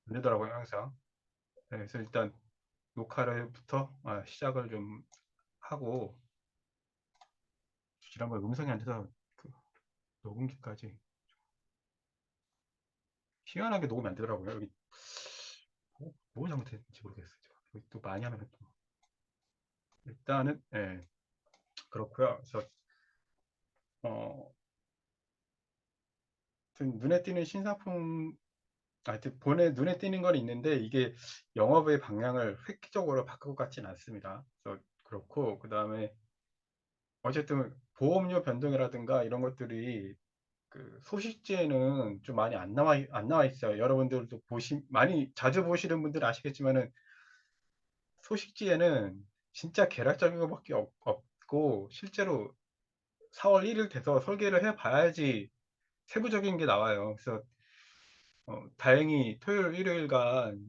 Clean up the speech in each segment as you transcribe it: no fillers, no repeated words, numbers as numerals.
안 되더라고요, 항상. 네, 그래서 일단 녹화를부터 시작을 좀 하고, 지난번에 음성이 안 돼서 그 녹음기까지 희한하게 녹음이 안 되더라고요. 여기 뭐 잘못했는지 모르겠어요. 여기 또 많이 하면 또 일단은 그렇고요. 그래서 어, 하여튼 눈에 띄는 신상품, 하여튼 눈에 띄는 건 있는데 이게 영업의 방향을 획기적으로 바꿀 것 같지는 않습니다. 그래서 그렇고 그 다음에 어쨌든 보험료 변동이라든가 이런 것들이 그 소식지에는 좀 많이 안 나와 있어요. 여러분들도 많이 자주 보시는 분들은 아시겠지만은 소식지에는 진짜 개략적인 것밖에 없고 실제로 4월 1일 돼서 설계를 해 봐야지 세부적인 게 나와요. 그래서 다행히 토요일 일요일간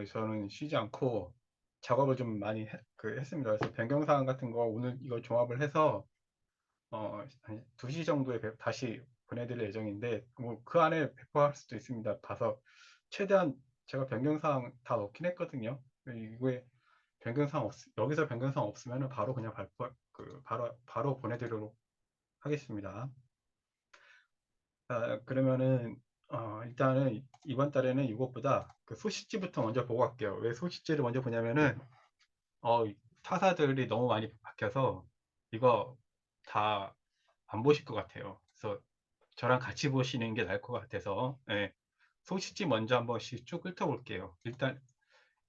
저는 쉬지 않고 작업을 좀 많이 했습니다. 그래서 변경사항 같은 거 오늘 이걸 종합을 해서 한 2시 정도에 다시 보내드릴 예정인데, 뭐, 그 안에 배포할 수도 있습니다. 봐서, 최대한 제가 변경사항 다 넣긴 했거든요. 이거에 여기서 변경사항 없으면 바로 그냥 바로 보내드리도록 하겠습니다. 그러면은, 일단은 이번 달에는 이것보다 그 소식지부터 먼저 보고 갈게요. 왜 소식지를 먼저 보냐면은, 어, 타사들이 너무 많이 바뀌어서 이거 다 안 보실 것 같아요. 그래서 저랑 같이 보시는 게 나을 것 같아서 소식지 먼저 한 번씩 쭉 훑어볼게요. 일단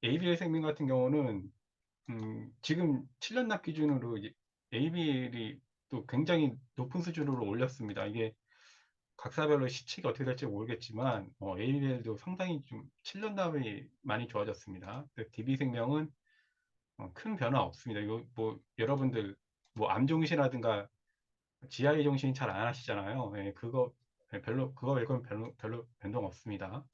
ABL 생명 같은 경우는 지금 7년 납 기준으로 ABL이 또 굉장히 높은 수준으로 올렸습니다. 이게 각사별로 시치가 어떻게 될지 모르겠지만 ABL도 상당히 좀 7년 납이 많이 좋아졌습니다. DB생명은 큰 변화 없습니다. 이거 뭐 여러분들 뭐 암종신이라든가 GI 정신 잘 안 하시잖아요. 그거 말고는 별로 변동 없습니다.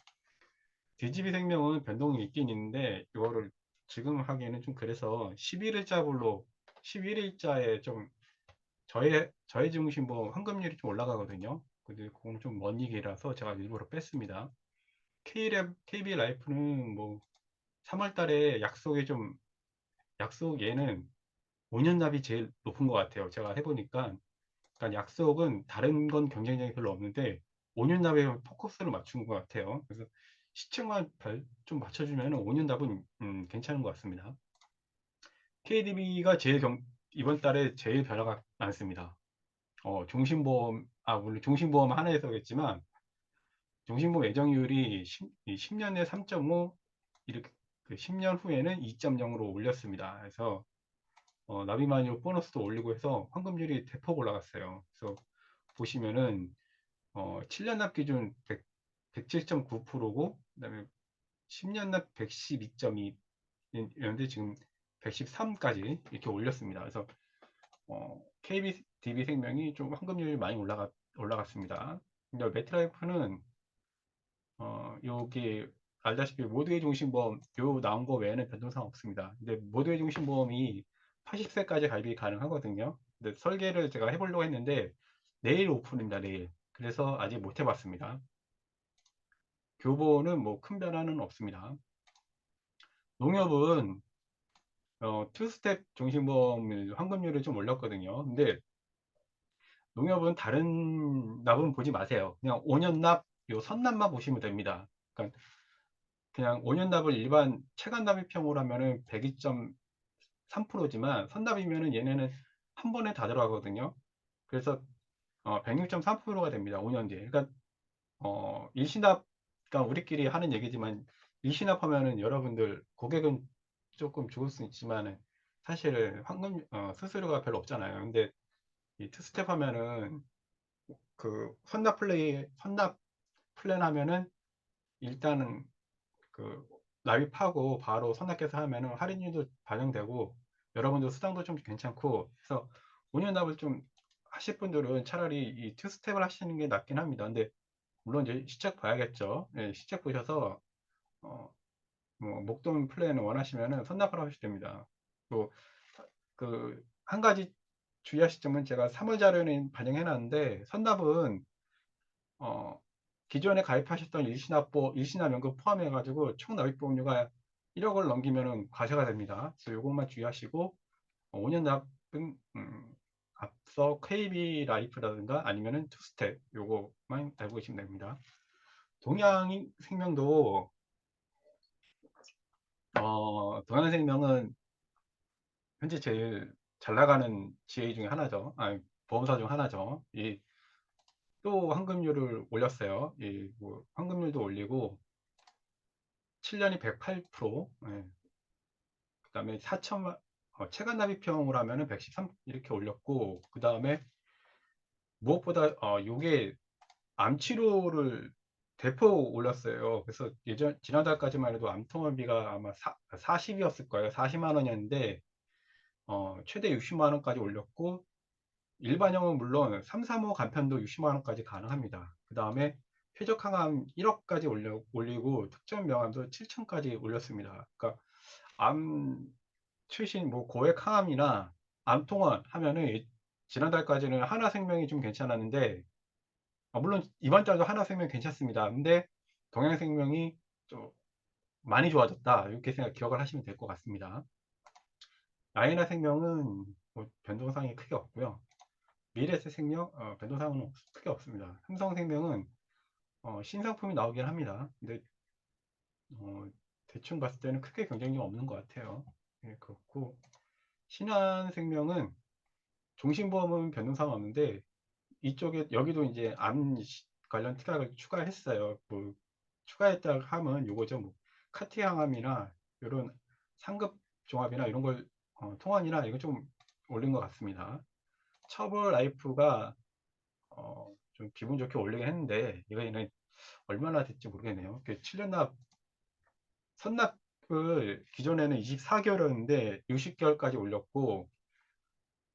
DGB 생명은 변동이 있긴 있는데 이거를 지금 하기에는 좀 그래서 11일자별로 11일자에 좀 저해 증신보험 환급률이 좀 올라가거든요. 근데 그건 좀 먼 얘기라서 제가 일부러 뺐습니다. KB 라이프는 뭐 3월 달에 약속 얘는 5년 납이 제일 높은 것 같아요. 제가 해보니까 그러니까 약속은 다른 건 경쟁력이 별로 없는데 5년 납에 포커스를 맞춘 것 같아요. 그래서 시층만 좀 맞춰주면 5년 납은 괜찮은 것 같습니다. KDB가 이번 달에 제일 변화가 많습니다. 물론 종신보험 하나에서겠지만 종신보험 예정률이 10년에 3.5 이렇게 10년 후에는 2.0으로 올렸습니다. 그래서 납입만료 보너스도 올리고 해서 환급률이 대폭 올라갔어요. 그래서 보시면은 7년 납 기준 107.9%고 그다음에 10년 납 112.2 이런데 지금 113까지 이렇게 올렸습니다. 그래서 KBDB 생명이 좀 환급률이 많이 올라갔습니다. 근데 메트라이프는 여기 알다시피 모두의 종신보험 요 나온 거 외에는 변동사항 없습니다. 근데 모두의 종신보험이 80세까지 가입이 가능하거든요. 근데 설계를 제가 해보려고 했는데 내일 오픈입니다. 내일. 그래서 아직 못 해봤습니다. 교보는 뭐 큰 변화는 없습니다. 농협은 투스텝 종신보험을 환급률을 좀 올렸거든요. 근데 농협은 다른 납은 보지 마세요. 그냥 5년 납, 요 선납만 보시면 됩니다. 그러니까 그냥 5년 납을 일반 체감 납입형으로 하면은 102.3%지만 선납이면은 얘네는 한 번에 다 들어가거든요. 그래서 106.3%가 됩니다. 5년 뒤에. 그러니까 일시납, 그러니까 우리끼리 하는 얘기지만 일시납하면은 여러분들 고객은 조금 좋을 수 있지만은 사실 수수료가 별로 없잖아요. 근데 이 투스텝 하면은 그 선납 플랜 하면은 일단은 그 납입하고 바로 선납해서 하면은 할인율도 반영되고 여러분들 수당도 좀 괜찮고 해서 5년 납을 좀 하실 분들은 차라리 이 투스텝을 하시는 게 낫긴 합니다. 근데 물론 이제 시책 봐야겠죠. 예, 시책 보셔서 어, 뭐 목돈 플랜을 원하시면은 선납을 하셔도 됩니다. 또 그 한 가지 주의하실 점은 제가 3월 자료는 반영해 놨는데 선납은 어, 기존에 가입하셨던 일시납연금 포함해가지고 총 납입보험료가 1억을 넘기면은 과세가 됩니다. 그래서 이것만 주의하시고 5년 납은 앞서 KB 라이프라든가 아니면은 투스텝 요거만 알고 계시면 됩니다. 동양생명도 동양생명은 현재 제일 잘 나가는 GA 중에 하나죠. 보험사 중 하나죠. 또 환급률을 올렸어요. 뭐 환급률도 올리고 7년이 108%, 그다음에 4천만 체감 납입형으로 하면은 113 이렇게 올렸고, 그다음에 무엇보다 요게 암 치료를 대폭 올렸어요. 그래서 지난달까지만 해도 암통원비가 아마 40이었을 거예요. 40만 원이었는데 최대 60만 원까지 올렸고, 일반형은 물론 3, 3호 간편도 60만 원까지 가능합니다. 그 다음에 쾌적항암 1억까지 올리고 특정 명암도 7천까지 올렸습니다. 그러니까 암 최신 뭐 고액 항암이나 암통원 하면은 지난달까지는 하나생명이 좀 괜찮았는데, 물론 이번 달도 하나생명 괜찮습니다. 근데 동양생명이 좀 많이 좋아졌다, 이렇게 기억을 하시면 될 것 같습니다. 라이나 생명은 뭐 변동사항이 크게 없고요. 미래에셋생명 변동사항은 크게 없습니다. 삼성생명은 신상품이 나오긴 합니다. 근데 대충 봤을 때는 크게 경쟁력 없는 것 같아요. 예, 그렇고 신한생명은 종신보험은 변동사항 없는데, 이쪽에 여기도 이제 암 관련 특약을 추가했어요. 뭐 추가했다 하면 요거죠. 뭐 카티항암이나 이런 상급 종합이나 이런 걸 통환이나 이거 좀 올린 것 같습니다. 처벌 라이프가 좀 기분 좋게 올리긴 했는데, 이거는 얼마나 될지 모르겠네요. 7년 납 선납을 기존에는 24개월이었는데 60개월까지 올렸고,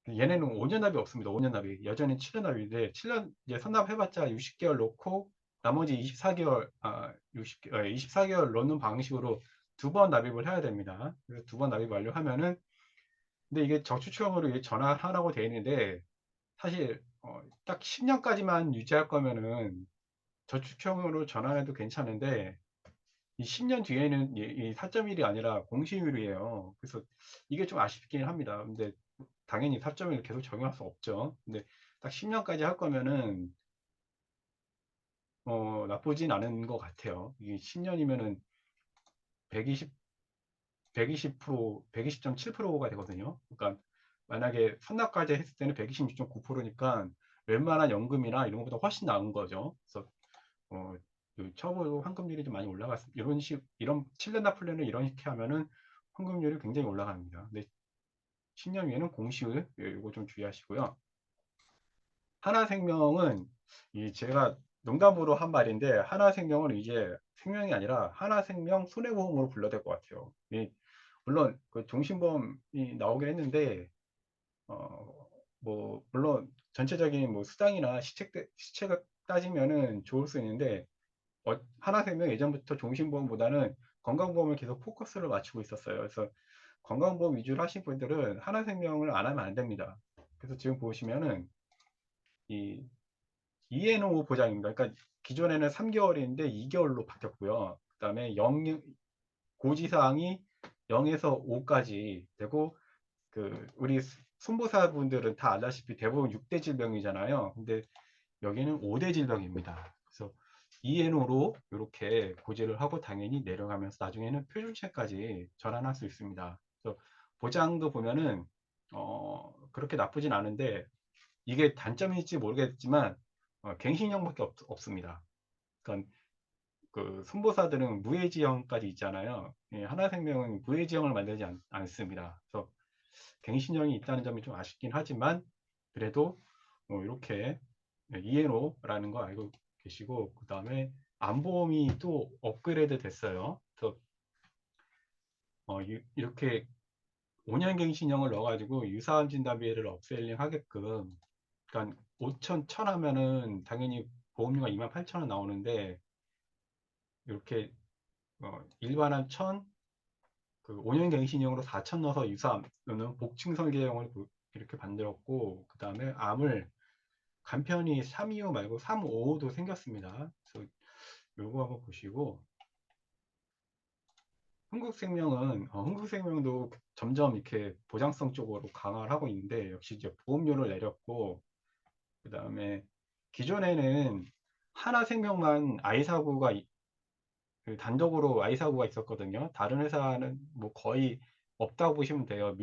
얘네는 5년 납이 없습니다. 5년 납이 여전히 7년 납인데, 7년 이제 선납해봤자 60개월 넣고 나머지 24개월 24개월 넣는 방식으로 두 번 납입을 해야 됩니다. 그래서 두 번 납입 완료하면은, 근데 이게 저축형으로 전환하라고 되어 있는데, 사실 딱 10년까지만 유지할 거면은 저축형으로 전환해도 괜찮은데, 이 10년 뒤에는 이 4.1이 아니라 공시율이에요. 그래서 이게 좀 아쉽긴 합니다. 근데 당연히 4.1을 계속 적용할 수 없죠. 근데 딱 10년까지 할 거면은 나쁘진 않은 것 같아요. 이게 10년이면은 120, 120%, 120.7%가 되거든요. 그러니까 만약에 선납까지 했을 때는 126.9%니까 웬만한 연금이나 이런 것보다 훨씬 나은 거죠. 그래서 어, 그 처우 환급률이 좀 많이 올라갔, 이런 7년 납플랜을 이렇게 하면은 환급률이 굉장히 올라갑니다. 근데 10년 위에는 공시율, 이거 좀 주의하시고요. 하나생명은 제가 농담으로 한 말인데, 하나생명은 이제 생명이 아니라 하나생명 손해보험으로 불러야 될 것 같아요. 물론 그 종신보험이 나오긴 했는데, 뭐 물론 전체적인 뭐 수당이나 시책 따지면은 좋을 수 있는데, 하나생명 예전부터 종신보험보다는 건강보험을 계속 포커스를 맞추고 있었어요. 그래서 건강보험 위주로 하신 분들은 하나생명을 안 하면 안 됩니다. 그래서 지금 보시면은 이 ENO 보장입니다. 그러니까 기존에는 3개월인데 2개월로 바뀌었고요. 그 다음에 고지사항이 0에서 5까지 되고, 우리 손보사분들은 다 알다시피 대부분 6대 질병이잖아요. 근데 여기는 5대 질병입니다. 그래서 ENO로 이렇게 고지를 하고 당연히 내려가면서 나중에는 표준체까지 전환할 수 있습니다. 그래서 보장도 보면은 그렇게 나쁘진 않은데, 이게 단점일지 모르겠지만 갱신형밖에 없습니다. 그러니까 그 손보사들은 무해지형까지 있잖아요. 하나생명은 무해지형을 만들지 않습니다. 그래서 갱신형이 있다는 점이 좀 아쉽긴 하지만, 그래도 이렇게 ENO라는 거 알고 계시고, 그 다음에 안보험이 또 업그레이드 됐어요. 그래서 이렇게 5년 갱신형을 넣어가지고 유사암 진단비를 업셀링 하게끔, 그러니까 5천, 1000 하면은 당연히 보험료가 28,000원 나오는데, 이렇게 일반암 1000, 그 5년 갱신형으로 4천 넣어서 유사암은 복층 설계형을 이렇게 만들었고, 그 다음에 암을 간편히 325 말고 355도 생겼습니다. 그래서 요거 한번 보시고, 흥국생명도 점점 이렇게 보장성 쪽으로 강화를 하고 있는데, 역시 이제 보험료를 내렸고, 그 다음에 기존에는 하나생명만 그 단독으로 아이 사고가 있었거든요. 다른 회사는 뭐 거의 없다고 보시면 돼요.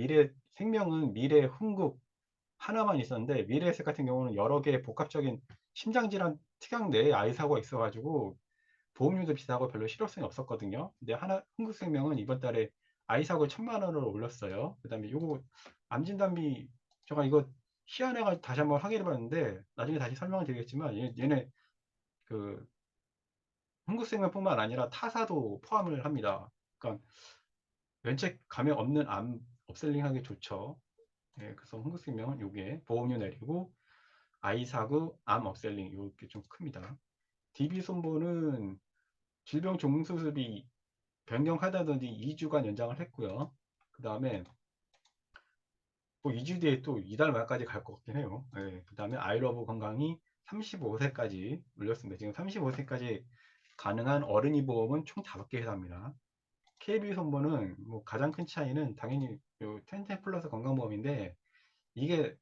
생명은 미래 흥국 하나만 있었는데, 미래에셋 같은 경우는 여러 개의 복합적인 심장질환 특약 내에 아이 사고가 있어가지고 보험료도 비싸고 별로 실효성이 없었거든요. 근데 흥국생명은 이번 달에 아이 사고 1,000만 원을 올렸어요. 그 다음에 요거 암진단비, 제가 이거 희한해가지고 다시 한번 확인해 봤는데 나중에 다시 설명을 드리겠지만, 얘네 그 흥국생명뿐만 아니라 타사도 포함을 합니다. 그러니까 면책 감염 없는 암 업셀링 하기 좋죠. 예, 그래서 흥국생명은 요게 보험료 내리고 아이 사고 암 업셀링 요게 좀 큽니다. DB손보는 질병 종수술이 변경하다든지 2주간 연장을 했고요. 그 다음에 또 2주 뒤에 또 이달 말까지 갈 것 같긴 해요. 네, 그 다음에 아이러브 건강이 35세까지 올렸습니다. 지금 35세까지 가능한 어린이 보험은 총 5개 회사입니다. KB손보는 뭐 가장 큰 차이는 당연히 요 텐텐 플러스 건강보험인데, 이게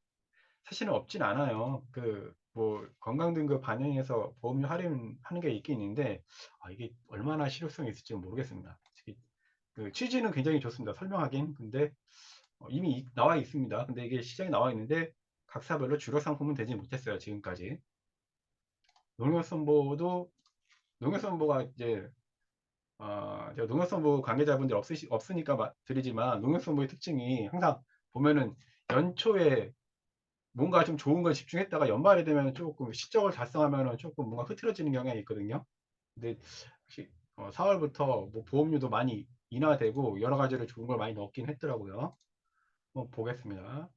사실은 없진 않아요. 그 뭐 건강등급 반영해서 보험료 할인하는 게 있긴 있는데, 이게 얼마나 실효성이 있을지 모르겠습니다. 그 취지는 굉장히 좋습니다. 설명하긴. 근데 이미 나와 있습니다. 근데 이게 시장에 나와 있는데 각사별로 주력 상품은 되지 못했어요. 지금까지. 농협선보도, 농협선보가 이제 제가 농협선보 관계자분들 없으니까 드리지만, 농협선보의 특징이 항상 보면은 연초에 뭔가 좀 좋은 걸 집중했다가 연말에 되면 조금 실적을 달성하면은 조금 뭔가 흐트러지는 경향이 있거든요. 근데 혹시 4월부터 뭐 보험료도 많이 인하되고 여러 가지로 좋은 걸 많이 넣긴 했더라고요. 한번 보겠습니다.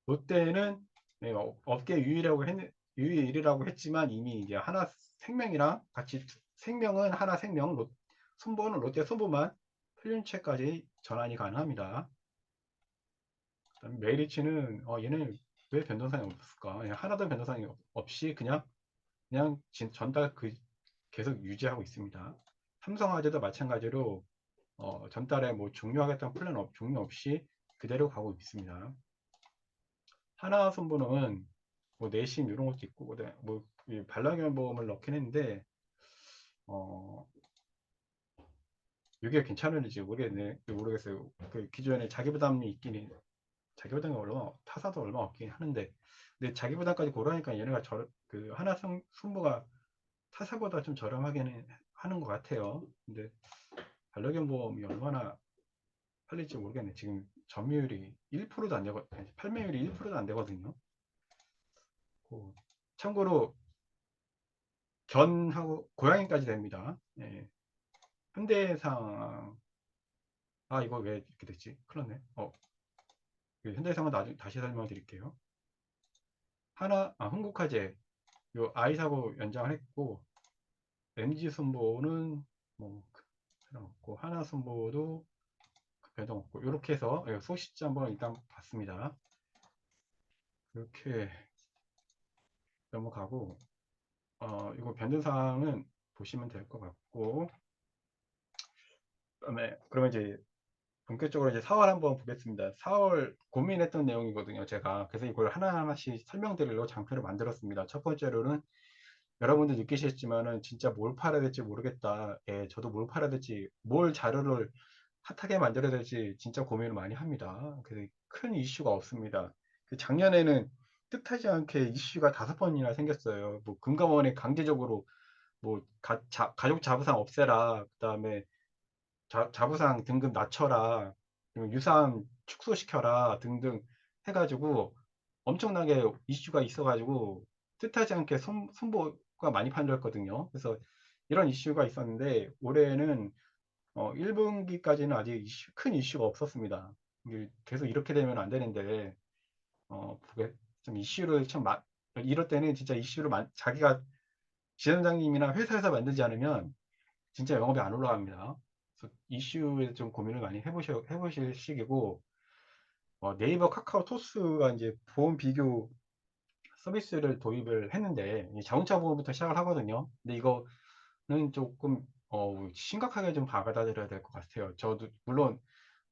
롯데는 네, 업계 유일이라고 했지만 이미 이제 하나생명이랑 같이, 생명은 하나생명, 손보는 롯데 손보만 필름체까지 전환이 가능합니다. 그다음에 메리츠는 얘는 왜 변동사항이 없을까? 그냥 하나도 변동사항이 없이 그냥 전달 계속 유지하고 있습니다. 삼성화재도 마찬가지로 전달에 뭐 종료하겠다는 종료 없이 그대로 가고 있습니다. 하나손보는 뭐 내심 이런 것도 있고, 뭐 반려견 보험을 넣긴 했는데 이게 괜찮은지 모르겠어요. 그 기존에 자기부담이 얼마, 타사도 얼마 없긴 하는데, 근데 자기부담까지 고려하니까 얘네가 그 손보가 타사보다 좀 저렴하게는 하는 것 같아요. 근데 반려견 보험이 얼마나 팔릴지 모르겠네. 지금 점유율이 1%도 안 되고, 판매율이 1%도 안 되거든요. 참고로 견하고 고양이까지 됩니다. 예. 현대해상, 이거 왜 이렇게 됐지? 큰일 났네. 그 현대해상은 나중에 다시 설명드릴게요. 흥국화재 요 아이 사고 연장을 했고, MG 손보는 뭐 변동 없고, 하나 손보도 변동 없고, 이렇게 해서 소시지 한번 일단 봤습니다. 이렇게 넘어가고, 이거 변동사항은 보시면 될 것 같고, 그러면 이제 본격적으로 이제 4월 한번 보겠습니다. 4월 고민했던 내용이거든요, 제가. 그래서 이걸 하나하나씩 설명드리려고 장표를 만들었습니다. 첫 번째로는 여러분들 느끼셨지만은 진짜 뭘 팔아야 될지 모르겠다. 예, 저도 뭘 팔아야 될지, 뭘 자료를 핫하게 만들어야 될지 진짜 고민을 많이 합니다. 그래서 큰 이슈가 없습니다. 작년에는 뜻하지 않게 이슈가 5번이나 생겼어요. 뭐 금감원에 강제적으로 뭐 가족 자부상 없애라, 그다음에 자부상 등급 낮춰라, 그리고 유산 축소시켜라 등등 해가지고 엄청나게 이슈가 있어가지고 뜻하지 않게 손보가 많이 팔렸거든요. 그래서 이런 이슈가 있었는데 올해는 1분기까지는 아직 큰 이슈가 없었습니다. 계속 이렇게 되면 안 되는데 좀 이슈를 이럴 때는 진짜 이슈를 자기가 지점장님이나 회사에서 만들지 않으면 진짜 영업이 안 올라갑니다. 그래서 이슈에 좀 고민을 많이 해보실 시기고, 네이버 카카오 토스가 이제 보험 비교 서비스를 도입을 했는데, 자동차 보험부터 시작을 하거든요. 근데 이거 조금 심각하게 좀 받아들여야 될 것 같아요. 저도 물론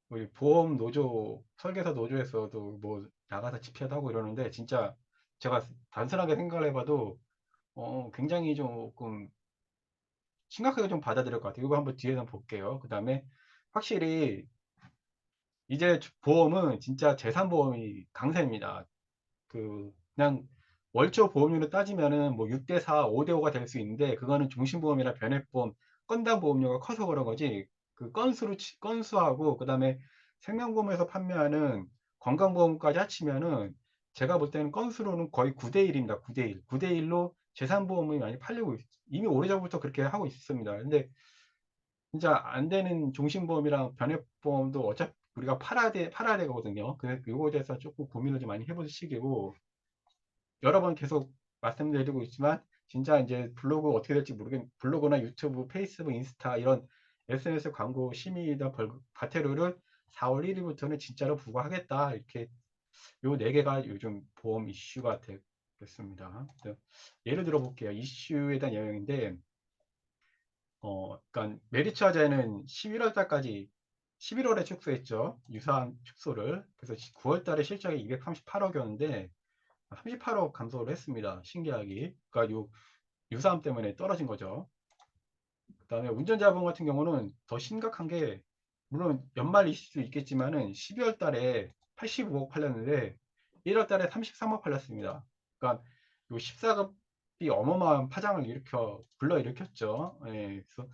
우리 보험 노조 설계사 노조에서도 뭐 나가서 집회도 하고 이러는데 진짜 제가 단순하게 생각을 해봐도 굉장히 조금 심각하게 좀 받아들일 것 같아요. 이거 한번 뒤에서 볼게요. 그 다음에 확실히 이제 보험은 진짜 재산보험이 강세입니다. 그냥 월초 보험료로 따지면은 뭐 6대4, 5대5가 될 수 있는데 그거는 종신보험이나 변액보험, 건당 보험료가 커서 그런 거지. 그 건수하고 그다음에 생명보험에서 판매하는 건강보험까지 합치면은 제가 볼 때는 건수로는 거의 9대1입니다. 9대1. 9대1로 재산보험이 많이 팔리고 이미 오래전부터 그렇게 하고 있습니다. 근데 진짜 안 되는 종신보험이랑 변액보험도 어차피 우리가 팔아야 되거든요. 그래서 요거에 대해서 조금 고민을 좀 많이 해볼 시기고 여러 번 계속 말씀드리고 있지만 진짜 이제 블로그 어떻게 될지 블로그나 유튜브, 페이스북, 인스타 이런 SNS 광고 심의나 과태료를 4월 1일부터는 진짜로 부과하겠다 이렇게 요 네 개가 요즘 보험 이슈가 되겠습니다. 예를 들어 볼게요. 이슈에 대한 내용인데 그러니까 메리츠 화재는 11월 달까지 11월에 축소했죠. 유사한 축소를. 그래서 9월 달에 실적이 238억이었는데 38억 감소를 했습니다. 신계약이. 그러니까 유사함 때문에 떨어진 거죠. 그 다음에 운전자보험 같은 경우는 더 심각한 게 물론 연말일 수도 있겠지만은 12월 달에 85억 팔렸는데 1월 달에 33억 팔렸습니다. 그러니까 요 14급이 어마어마한 파장을 불러일으켰죠. 예, 그래서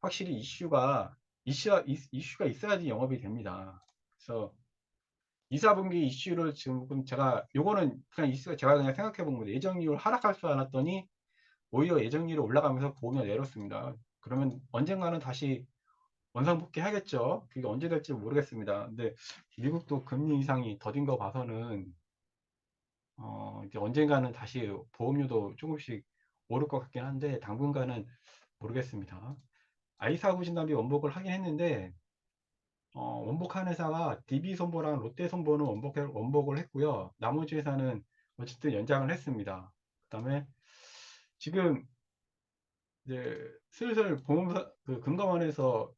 확실히 이슈가 있어야지 영업이 됩니다. 그래서 2, 4분기 이슈를 지금 제가 요거는 그냥 이슈가 제가 그냥 생각해 본 건데 예정률 하락할 줄 알았더니 오히려 예정률이 올라가면서 보험료 내렸습니다. 그러면 언젠가는 다시 원상복귀 하겠죠. 그게 언제 될지 모르겠습니다. 근데 미국도 금리 인상이 더딘 거 봐서는 이제 언젠가는 다시 보험료도 조금씩 오를 것 같긴 한데 당분간은 모르겠습니다. 아이사구 진단비 원복을 하긴 했는데 원복한 회사가 DB손보랑 롯데손보는 원복을 했고요. 나머지 회사는 어쨌든 연장을 했습니다. 그 다음에 지금 이제 슬슬 보험사, 금감원에서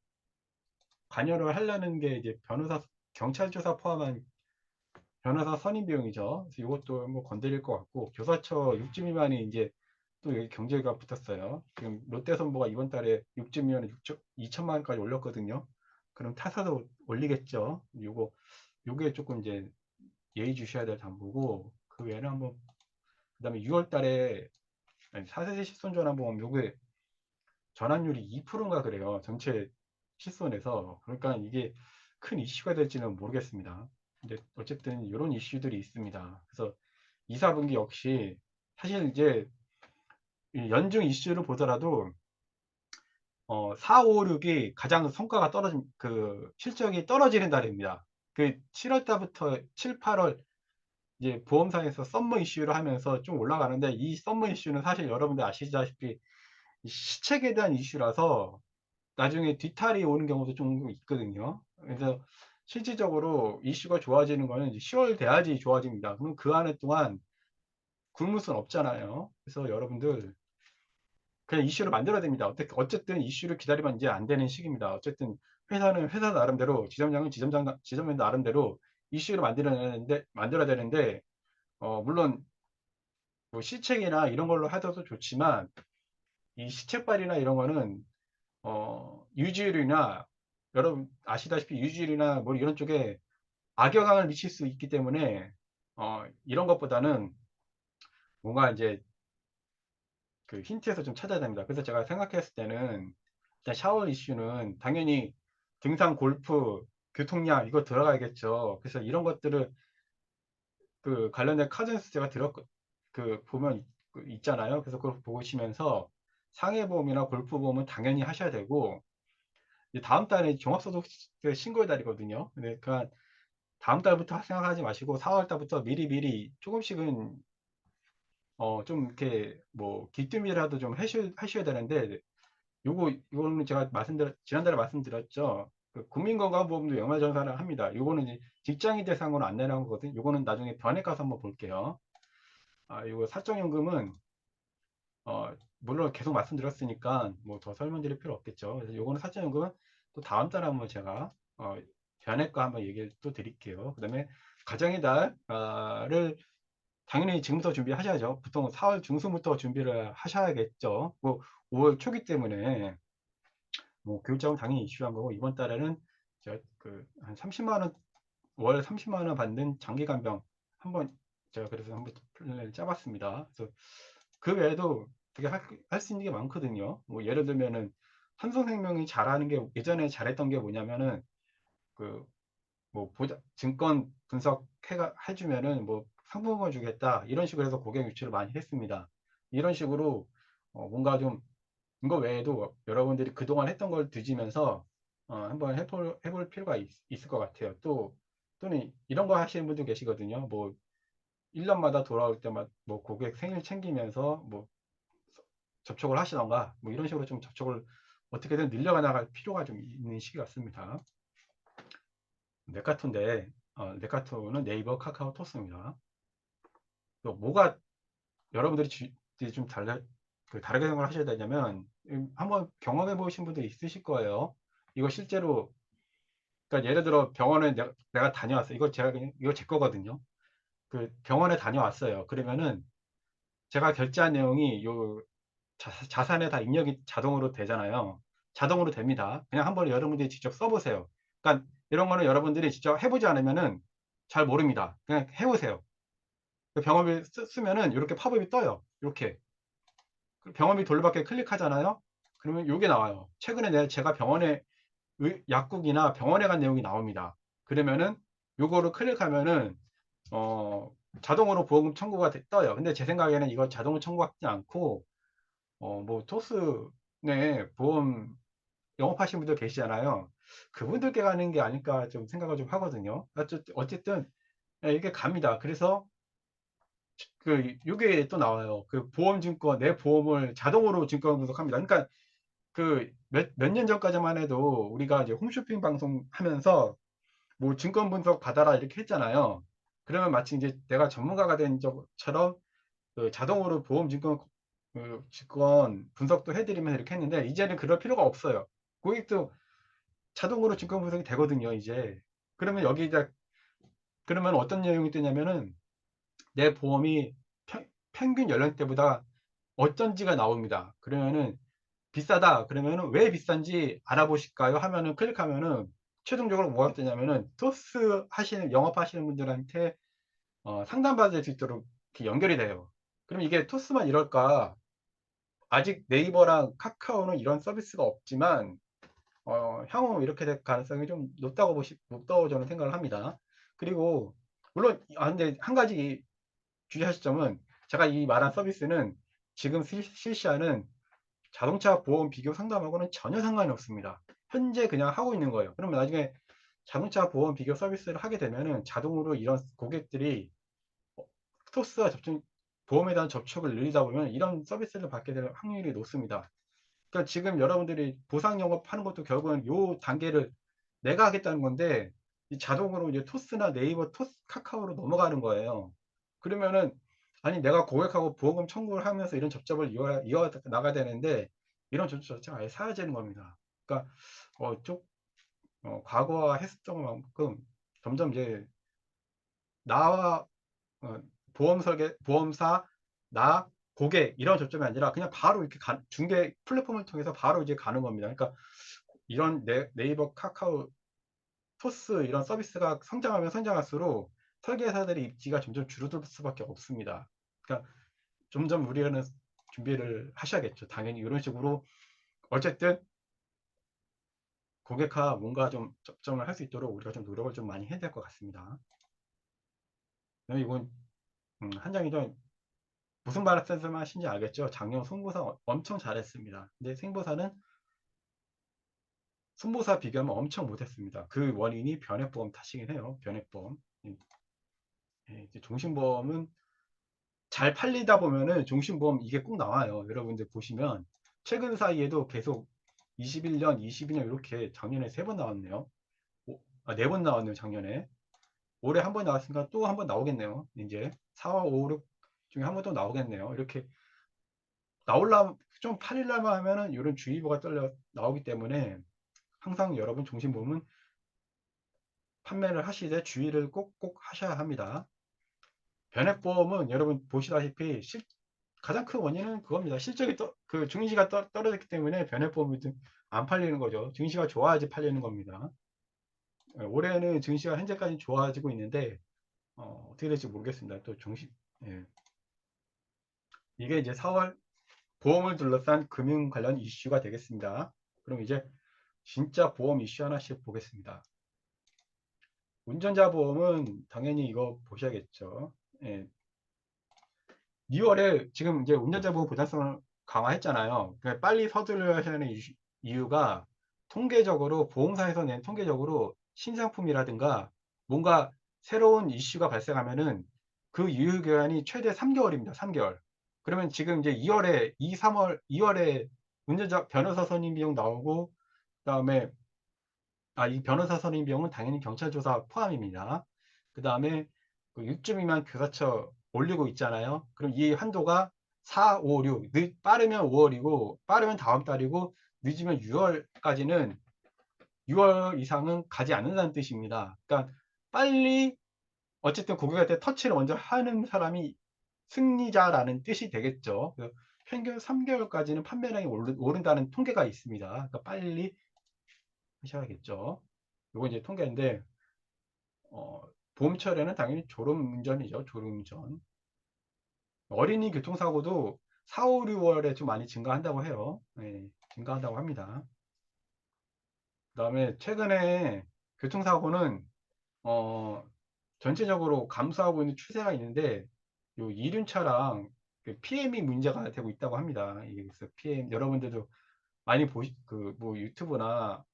관여를 하려는 게 이제 경찰 조사 포함한 변호사 선임 비용이죠. 그래서 이것도 한번 건드릴 것 같고, 교사처 6주 미만이 이제 또 여기 경제가 붙었어요. 지금 롯데손보가 이번 달에 6주 미만에 2천만 원까지 올렸거든요. 그럼 타사도 올리겠죠. 요게 조금 이제 예의 주셔야 될 담보고, 그 외에는 한번, 그 다음에 6월 달에 4세대 실손전환보험 요게 전환율이 2%인가 그래요. 전체 실손에서. 그러니까 이게 큰 이슈가 될지는 모르겠습니다. 근데 어쨌든 이런 이슈들이 있습니다. 그래서 2, 4분기 역시 사실 이제 연중 이슈를 보더라도 4, 5, 6이 가장 성과가 실적이 떨어지는 달입니다. 그 7월 달부터 7, 8월 이제 보험사에서 썸머 이슈를 하면서 좀 올라가는데 이 썸머 이슈는 사실 여러분들 아시다시피 시책에 대한 이슈라서 나중에 뒤탈이 오는 경우도 좀 있거든요. 그래서 실질적으로 이슈가 좋아지는 거는 이제 10월 돼야지 좋아집니다. 그럼 그 안에 동안 굶을 수는 없잖아요. 그래서 여러분들 그냥 이슈를 만들어야 됩니다. 어쨌든 이슈를 기다리면 이제 안 되는 시기입니다. 어쨌든 회사는 회사 나름대로, 지점장 나름대로 이슈를 만들어야 되는데, 물론 뭐 시책이나 이런 걸로 하셔도 좋지만, 이 시책발이나 이런 거는 유지율이나 여러분 아시다시피 유지율이나 뭐 이런 쪽에 악영향을 미칠 수 있기 때문에 이런 것보다는 뭔가 이제 그 힌트에서 좀 찾아야 됩니다. 그래서 제가 생각했을 때는 일단 샤워 이슈는 당연히 등산, 골프, 교통량 이거 들어가야겠죠. 그래서 이런 것들을 관련된 카전스 제가 보면 있잖아요. 그래서 그걸 보시면서 상해보험이나 골프보험은 당연히 하셔야 되고 이제 다음 달에 종합소득세 신고의 달이거든요. 그러니까 다음 달부터 생각하지 마시고 4월 달부터 미리 조금씩은 좀 이렇게 뭐 기뜸이라도 좀 하셔야 되는데 이거는 제가 지난달에 말씀드렸죠. 국민건강보험도 연말정산을 합니다. 이거는 이제 직장인 대상으로 안 내는 거거든요. 이거는 나중에 변액 가서 한번 볼게요. 이거 사적연금은 물론 계속 말씀드렸으니까 뭐 더 설명드릴 필요 없겠죠. 그래서 요거는 사전연금은 또 다음 달에 한번 제가 변액과 한번 얘기를 또 드릴게요. 그 다음에 가정의 달을 당연히 지금부터 준비하셔야죠. 보통 4월 중순부터 준비를 하셔야겠죠. 뭐 5월 초기 때문에 뭐 교육자금 당연히 이슈한 거고, 이번 달에는 제가 그한 30만 원, 월 30만 원 받는 장기간병 한번 제가 그래서 한번 플랜을 짜봤습니다. 그래서 그 외에도 되게 할 수 있는 게 많거든요. 뭐 예를 들면은 삼성생명이 잘하는 게, 예전에 잘했던 게 뭐냐면은 그 뭐 증권 분석 해주면은 뭐 상품을 주겠다 이런 식으로 해서 고객 유치를 많이 했습니다. 이런 식으로 뭔가 좀 이거 외에도 여러분들이 그동안 했던 걸 뒤지면서 한번 해볼 필요가 있을 것 같아요. 또는 이런 거 하시는 분도 계시거든요. 뭐 1년마다 돌아올 때마다 뭐 고객 생일 챙기면서 뭐 접촉을 하시던가 뭐 이런 식으로 좀 접촉을 어떻게든 늘려가 나갈 필요가 좀 있는 시기 같습니다. 네카토인데 네카토는 네이버, 카카오, 토스입니다. 뭐가 여러분들이 좀 다르게 생각을 하셔야 되냐면, 한번 경험해 보신 분도 있으실 거예요. 이거 실제로, 그러니까 예를 들어 병원에 내가 다녀왔어요. 이거 제 거거든요. 그 병원에 다녀왔어요. 그러면은 제가 결제한 내용이 요 자산에 다 입력이 자동으로 되잖아요. 자동으로 됩니다. 그냥 한번 여러분들이 직접 써보세요. 그러니까 이런 거는 여러분들이 직접 해보지 않으면은 잘 모릅니다. 그냥 해보세요. 병원비 쓰면은 이렇게 팝업이 떠요. 이렇게 병원비 돌려받기 클릭하잖아요. 그러면 이게 나와요. 최근에 제가 병원에 약국이나 병원에 간 내용이 나옵니다. 그러면은 요거를 클릭하면은 어, 자동으로 보험 청구가 떠요. 근데 제 생각에는 이거 자동으로 청구하지 않고 뭐 토스네 보험 영업하시는 분들 계시잖아요. 그분들께 가는 게 아닐까 좀 생각을 좀 하거든요. 어쨌든 이게 갑니다. 그래서 요게 또 나와요. 그 보험증권 내 보험을 자동으로 증권 분석합니다. 그러니까 몇 년 전까지만 해도 우리가 이제 홈쇼핑 방송 하면서 뭐 증권 분석 받아라 이렇게 했잖아요. 그러면 마치 이제 내가 전문가가 된 것처럼 자동으로 보험 증권 분석도 해드리면 이렇게 했는데, 이제는 그럴 필요가 없어요. 고객도 자동으로 증권 분석이 되거든요, 이제. 그러면 그러면 어떤 내용이 뜨냐면은 내 보험이 평균 연령대보다 어쩐지가 나옵니다. 그러면은 비싸다 그러면은 왜 비싼지 알아보실까요 하면은 클릭하면은 최종적으로 뭐가 뜨냐면은 토스 영업하시는 분들한테 상담받을 수 있도록 이렇게 연결이 돼요. 그럼 이게 토스만 이럴까? 아직 네이버랑 카카오는 이런 서비스가 없지만 향후 이렇게 될 가능성이 좀 높다고 저는 생각을 합니다. 그리고 물론 근데 한 가지 주의하실 점은, 제가 이 말한 서비스는 지금 실시하는 자동차 보험 비교 상담하고는 전혀 상관이 없습니다. 현재 그냥 하고 있는 거예요. 그러면 나중에 자동차 보험 비교 서비스를 하게 되면은 자동으로 이런 고객들이 토스와 보험에 대한 접촉을 늘리다 보면 이런 서비스를 받게 될 확률이 높습니다. 그러니까 지금 여러분들이 보상 영업하는 것도 결국은 요 단계를 내가 하겠다는 건데, 자동으로 이제 토스나 네이버, 카카오로 넘어가는 거예요. 그러면은 아니 내가 고객하고 보험금 청구를 하면서 이런 접촉을 이어 나가야 되는데, 이런 접촉 자체가 아예 사라지는 겁니다. 그러니까 과거와 했었던 만큼 점점 이제 나와 어, 보험사, 나, 고객 이런 접점이 아니라 그냥 바로 이렇게 중개 플랫폼을 통해서 바로 이제 가는 겁니다. 그러니까 이런 네이버, 카카오, 토스 이런 서비스가 성장하면 성장할수록 설계사들의 입지가 점점 줄어들 수밖에 없습니다. 그러니까 점점 우리는 준비를 하셔야겠죠. 당연히 이런 식으로 어쨌든 고객과 뭔가 좀 접점을 할 수 있도록 우리가 좀 노력을 좀 많이 해야 될 것 같습니다. 이건 한장이죠. 무슨 말씀하신지 알겠죠? 작년 손보사 엄청 잘했습니다. 근데 생보사는 손보사 비교하면 엄청 못했습니다. 그 원인이 변액보험 탓이긴 해요. 변액보험. 종신보험은 잘 팔리다 보면은 종신보험 이게 꼭 나와요. 여러분들 보시면 최근 사이에도 계속 21년, 22년 이렇게 작년에 3번 나왔네요. 4번 나왔네요, 작년에. 올해 한 번 나왔으니까 또 한 번 나오겠네요. 이제 4, 5, 6 중에 한 번 또 나오겠네요. 이렇게 나올라 좀 팔리려면 하면은 이런 주의보가 떨려 나오기 때문에 항상 여러분 종신보험은 판매를 하시되 주의를 꼭꼭 하셔야 합니다. 변액보험은 여러분 보시다시피 가장 큰 원인은 그겁니다. 실적이 그 증시가 떨어졌기 때문에 변액보험이 안 팔리는 거죠. 증시가 좋아야지 팔리는 겁니다. 올해는 증시가 현재까지 좋아지고 있는데 어떻게 될지 모르겠습니다. 또 예. 이게 이제 4월 보험을 둘러싼 금융 관련 이슈가 되겠습니다. 그럼 이제 진짜 보험 이슈 하나씩 보겠습니다. 운전자 보험은 당연히 이거 보셔야겠죠. 예. 2월에 지금 이제 운전자 보험 보장성을 강화했잖아요. 그러니까 빨리 서두르셔야 하는 이유가 통계적으로 보험사에서 낸 통계적으로 신상품이라든가 뭔가 새로운 이슈가 발생하면은 그 유효 기간이 최대 3개월입니다. 3개월. 그러면 지금 이제 2월에 3월 2월에 운전자 변호사 선임 비용 나오고 그다음에 이 변호사 선임 비용은 당연히 경찰 조사 포함입니다. 그다음에 그 6주 미만 교사처 올리고 있잖아요. 그럼 이 한도가 4, 5, 6, 빠르면 5월이고 빠르면 다음 달이고 늦으면 6월까지는 6월 이상은 가지 않는다는 뜻입니다. 그러니까 빨리 어쨌든 고객한테 터치를 먼저 하는 사람이 승리자라는 뜻이 되겠죠. 평균 3개월까지는 판매량이 오른다는 통계가 있습니다. 그러니까 빨리 하셔야겠죠. 이거 이제 통계인데 봄철에는 당연히 졸음운전이죠. 졸음운전. 어린이 교통사고도 4, 5, 6월에 좀 많이 증가한다고 해요. 네, 증가한다고 합니다. 그 다음에 최근에 교통사고는 어, 전체적으로 감소하고 있는 추세가 있는데 요 이륜차랑 그 PM이 문제가 되고 있다고 합니다. 그래서 PM 여러분들도 많이 뭐 유튜브나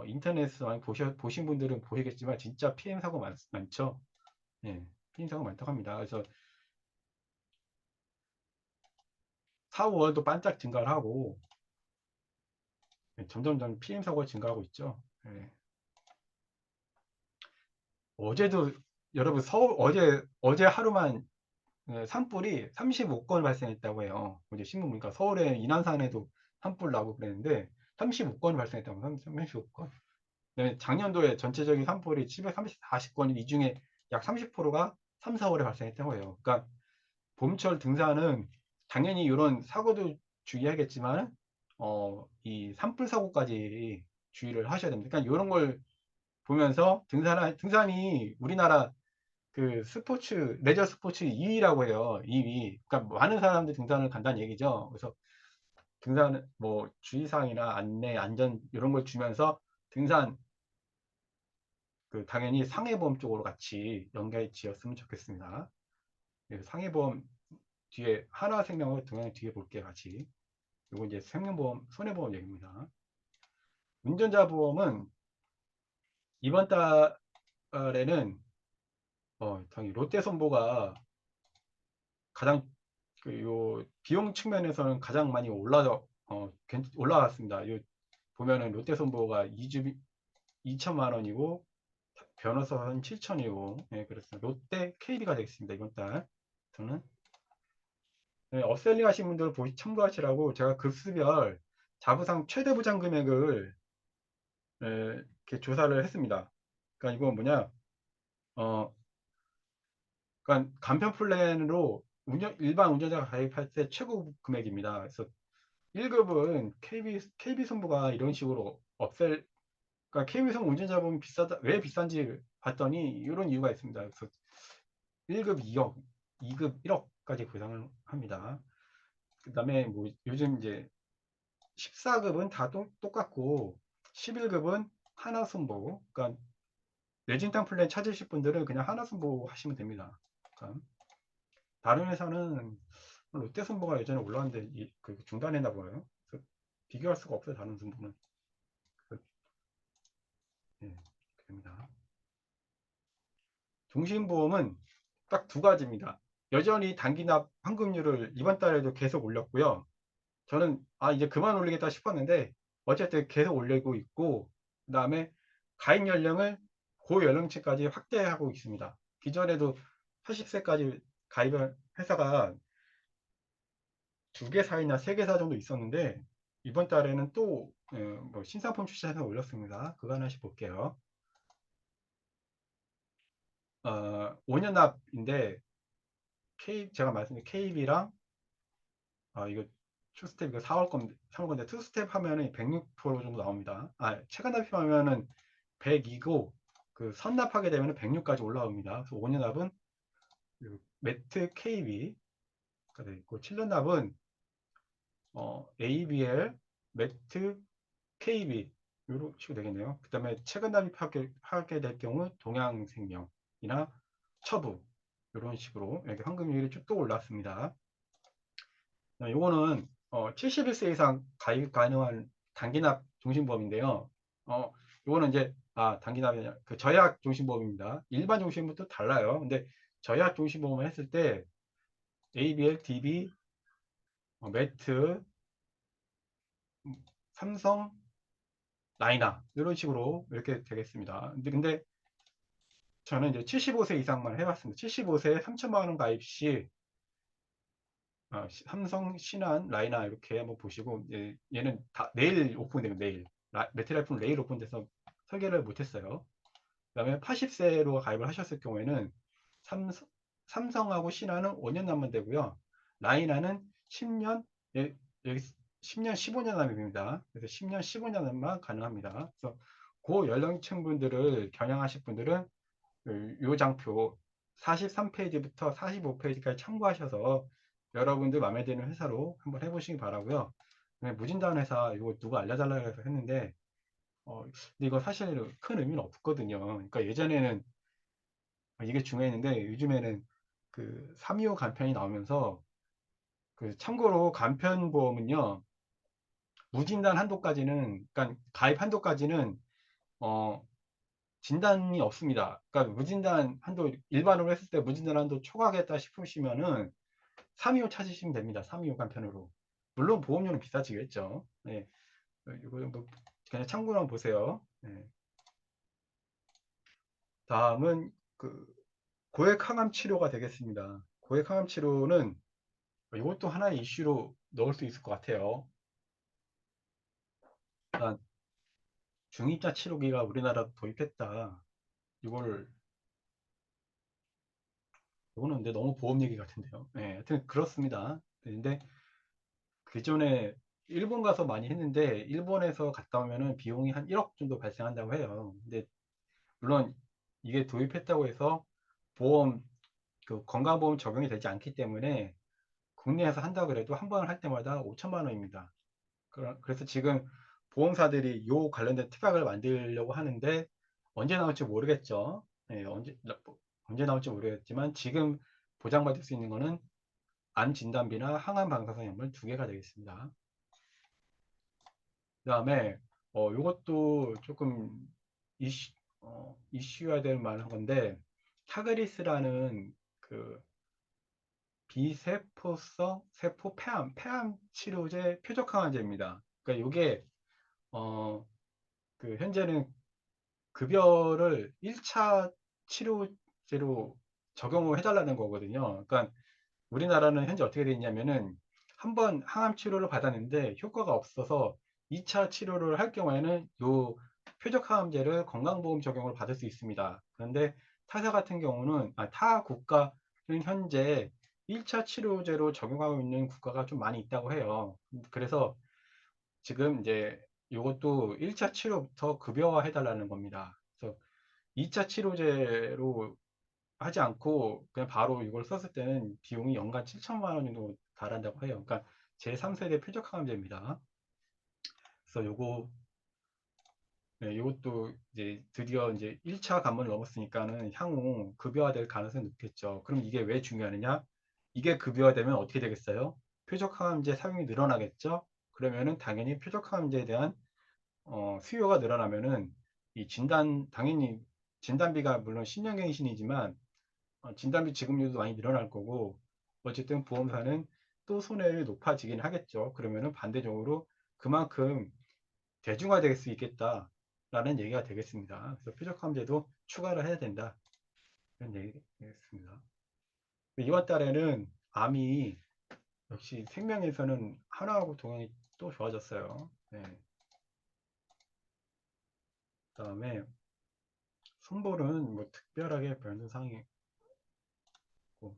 인터넷에서 많이 보신 분들은 보시겠지만 진짜 PM 사고 많죠. 예, PM 사고 많다고 합니다. 그래서 4, 5월도 반짝 증가를 하고 점점점 PM 사고가 증가하고 있죠. 예. 어제도 여러분 서울 어제 하루만 산불이 35건 발생했다고 해요. 어제 신문 보니까 서울에 인왕산에도 산불 나고 그랬는데 35건 발생했다고 35건. 작년도에 전체적인 산불이 740건 이 중에 약 30%가 3, 4월에 발생했다고 해요. 그러니까 봄철 등산은 당연히 이런 사고도 주의하겠지만 이 산불 사고까지 주의를 하셔야 됩니다. 그러니까 이런 걸 보면서 등산이 우리나라 그 레저 스포츠 2위라고 해요. 2위. 그러니까 많은 사람들이 등산을 간다는 얘기죠. 그래서 등산 뭐 주의사항이나 안내, 안전 이런 걸 주면서 등산 그 당연히 상해보험 쪽으로 같이 연계 지었으면 좋겠습니다. 그래서 상해보험 뒤에 하나생명을 동양 뒤에 볼게요, 같이. 이거 이제 생명보험, 손해보험 얘기입니다. 운전자 보험은 이번 달에는 당연히 롯데손보가 가장 요 비용 측면에서는 가장 많이 올라갔습니다. 보면은 롯데손보가 2천만 원이고 변호사는 7천이고 그렇습니다. 롯데 KB가 되겠습니다. 이번 달 저는 업셀링 하신 분들 참고하시라고 제가 급수별 자부상 최대 보장 금액을 이렇게 조사를 했습니다. 그러니까 이건 뭐냐 어 그러니까 간편 플랜으로 일반 운전자가 가입할 때 최고 금액입니다. 그래서 1급은 KB손보가 이런 식으로 그러니까 KB손 운전자 보면 왜 비싼지 봤더니 이런 이유가 있습니다. 그래서 1급 2억, 2급 1억까지 보상을 합니다. 그 다음에 뭐 요즘 이제 14급은 다 똑같고 11급은 하나손보. 그러니까 뇌진탕 플랜 찾으실 분들은 그냥 하나손보 하시면 됩니다. 그러니까 다른 회사는 롯데손보가 예전에 올라왔는데 중단했나 봐요. 그래서 비교할 수가 없어요. 다른 손보는. 예, 됩니다. 종신보험은 딱 두 가지입니다. 여전히 단기납 환급률을 이번 달에도 계속 올렸고요. 저는 이제 그만 올리겠다 싶었는데 어쨌든 계속 올리고 있고 그 다음에 가입 연령을 고연령층까지 확대하고 있습니다. 기존에도 80세까지 가입을 회사가 두 개사이나 세 개사 정도 있었는데 이번 달에는 또 뭐 신상품 출시해서 올렸습니다. 그거 하나씩 볼게요. 5년 납인데 제가 말씀드린 KB랑 이거 투스텝 이거 4월 건데 3월 건데 투스텝 하면은 106% 정도 나옵니다. 체감 납입하면은 102고 그 선납하게 되면 106까지 올라옵니다. 그래서 5년 납은 매트 KB가 되어 있고 7년 납은 ABL 매트 KB 이런 식으로 되겠네요. 그 다음에 최근 납입하게 될 경우 동양생명이나 처부 이런 식으로 이렇게 황금률이 쭉 또 올랐습니다. 요거는 71세 이상 가입 가능한 단기납 종신보험인데요. 요거는 이제 단기납이 아니라 그 저약 종신보험입니다. 일반 종신보험도 달라요. 근데 저약 종신보험을 했을 때 ABL, DB, 매트, 삼성, 라이나 이런 식으로 이렇게 되겠습니다. 근데 저는 이제 75세 이상만 해봤습니다. 75세에 3천만 원 가입 시 삼성, 신한, 라이나 이렇게 한번 보시고 얘는 다 내일 오픈되면 내일 메트라이프는 내일 오픈돼서 설계를 못했어요. 그 다음에 80세로 가입을 하셨을 경우에는 삼성하고 신한은 5년 남으면 되고요. 라이나는 10년 여기 10년 15년 남입니다. 그래서 10년 15년만 가능합니다. 그래서 그 연령층 분들을 겨냥하실 분들은 요 장표 43페이지부터 45페이지까지 참고하셔서 여러분들 마음에 드는 회사로 한번 해보시기 바라고요. 무진단 회사 이거 누가 알려달라고 해서 했는데 근데 이거 사실 큰 의미는 없거든요. 그러니까 예전에는 이게 중요했는데 요즘에는 그 325 간편이 나오면서 참고로 간편보험은요 무진단 한도까지는 그러니까 가입 한도까지는 어, 진단이 없습니다. 그러니까 무진단 한도 일반으로 했을 때 무진단 한도 초과하겠다 싶으시면은 325 찾으시면 됩니다. 325 간편으로. 물론 보험료는 비싸지겠죠. 네. 이거 뭐 그냥 참고로 한번 보세요. 네. 다음은 고액 항암 치료가 되겠습니다. 고액 항암 치료는 이것도 하나의 이슈로 넣을 수 있을 것 같아요. 일단 중입자 치료기가 우리나라 도입했다. 이거를 이거는 근데 너무 보험 얘기 같은데요. 네, 하여튼 그렇습니다. 근데 그전에 일본 가서 많이 했는데 일본에서 갔다 오면은 비용이 한 1억 정도 발생한다고 해요. 근데 물론 이게 도입했다고 해서 보험 건강보험 적용이 되지 않기 때문에 국내에서 한다 그래도 한 번 할 때마다 5천만 원입니다. 그래서 지금 보험사들이 요 관련된 특약을 만들려고 하는데 언제 나올지 모르겠죠. 예, 언제 나올지 모르겠지만 지금 보장받을 수 있는 거는 암 진단비나 항암 방사선 약물 두 개가 되겠습니다. 그 다음에 요것도 조금 이슈해야 될 만한 건데 타그리스라는 그 비세포성 세포 폐암 치료제 표적 항암제입니다. 그러니까 요게 어, 현재는 급여를 1차 치료제로 적용을 해달라는 거거든요. 그러니까 우리나라는 현재 어떻게 되어 있냐면은 한 번 항암 치료를 받았는데 효과가 없어서 2차 치료를 할 경우에는 요 표적 항암제를 건강보험 적용을 받을 수 있습니다. 그런데 타사 같은 경우는 타 국가는 현재 1차 치료제로 적용하고 있는 국가가 좀 많이 있다고 해요. 그래서 지금 이제 이것도 1차 치료부터 급여화 해달라는 겁니다. 그래서 2차 치료제로 하지 않고 그냥 바로 이걸 썼을 때는 비용이 연간 7천만 원 정도 달한다고 해요. 그러니까 제3세대 표적항암제입니다. 그래서 요것도 이제 드디어 이제 1차 관문을 넘었으니까는 향후 급여화될 가능성이 높겠죠. 그럼 이게 왜 중요하느냐? 이게 급여화되면 어떻게 되겠어요? 표적항암제 사용이 늘어나겠죠? 그러면은 당연히 표적항암제에 대한 수요가 늘어나면은 이 당연히 진단비가 물론 신용갱신이지만 진단비 지급률도 많이 늘어날 거고 어쨌든 보험사는 또 손해율이 높아지긴 하겠죠. 그러면은 반대적으로 그만큼 대중화될 수 있겠다라는 얘기가 되겠습니다. 그래서 표적함제도 추가를 해야 된다. 이런 얘기겠습니다. 이번 달에는 암이 역시 생명에서는 하나하고 동행이 또 좋아졌어요. 네. 그다음에 손볼은 뭐 특별하게 변동사항이 있고,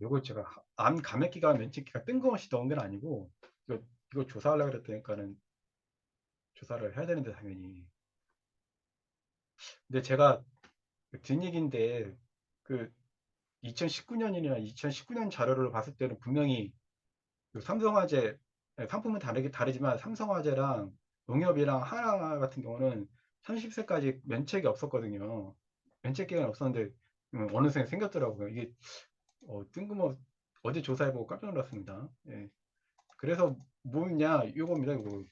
요거 제가 암 감액기가 면책기가 뜬금없이 넣은 건 아니고, 이거 조사하려고 그랬다니까는 조사를 해야 되는데 당연히. 근데 제가 뒷얘기인데 그 2019년이나 2019년 자료를 봤을 때는 분명히 그 삼성화재 상품은 다르지만 삼성화재랑 농협이랑 하나 같은 경우는 30세까지 면책이 없었거든요. 면책 기간이 없었는데 어느새 생겼더라고요. 이게 뜬금없 어제 조사해보고 깜짝 놀랐습니다. 예. 그래서 뭐냐 이겁니다. 이거.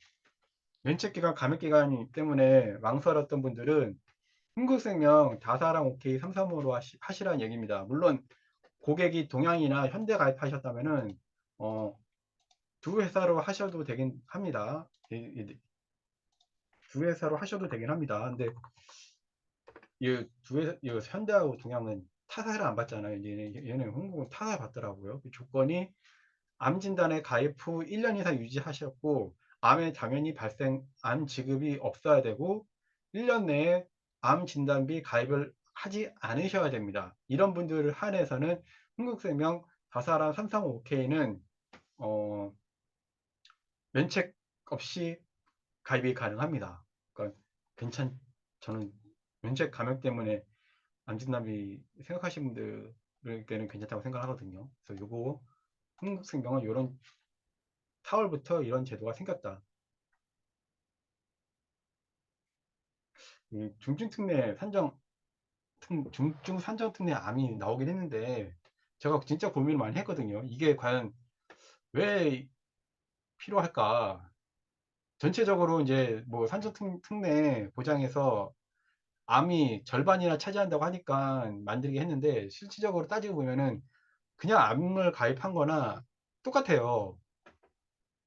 면책 기간 감액 기간이 때문에 망설였던 분들은 흥국생명 다사랑 오케이 335로 하시라는 얘기입니다. 물론 고객이 동양이나 현대 가입하셨다면은 두 회사로 하셔도 되긴 합니다. 두 회사로 하셔도 되긴 합니다. 근데 이두 회사, 이 현대하고 동양은 타사를 안 받잖아요. 얘는 흥국은 타사 받더라고요. 그 조건이 암 진단에 가입 후 1년 이상 유지하셨고 암에 당연히 암 지급이 없어야 되고 1년 내에 암 진단비 가입을 하지 않으셔야 됩니다. 이런 분들을 한해서는 흥국생명 다사랑 335K는 면책 없이 가입이 가능합니다. 그러니까 저는 면책 감액 때문에 암 진단비 생각하시는 분들께는 괜찮다고 생각하거든요. 그래서 요거 흥국생명은 이런 4월부터 이런 제도가 생겼다. 이 중증특례 중증 산정 특례 암이 나오긴 했는데 제가 진짜 고민을 많이 했거든요. 이게 과연 왜 필요할까? 전체적으로 이제 뭐 산정 특례 보장에서 암이 절반이나 차지한다고 하니까 만들게 했는데 실질적으로 따지고 보면은 그냥 암을 가입한 거나 똑같아요.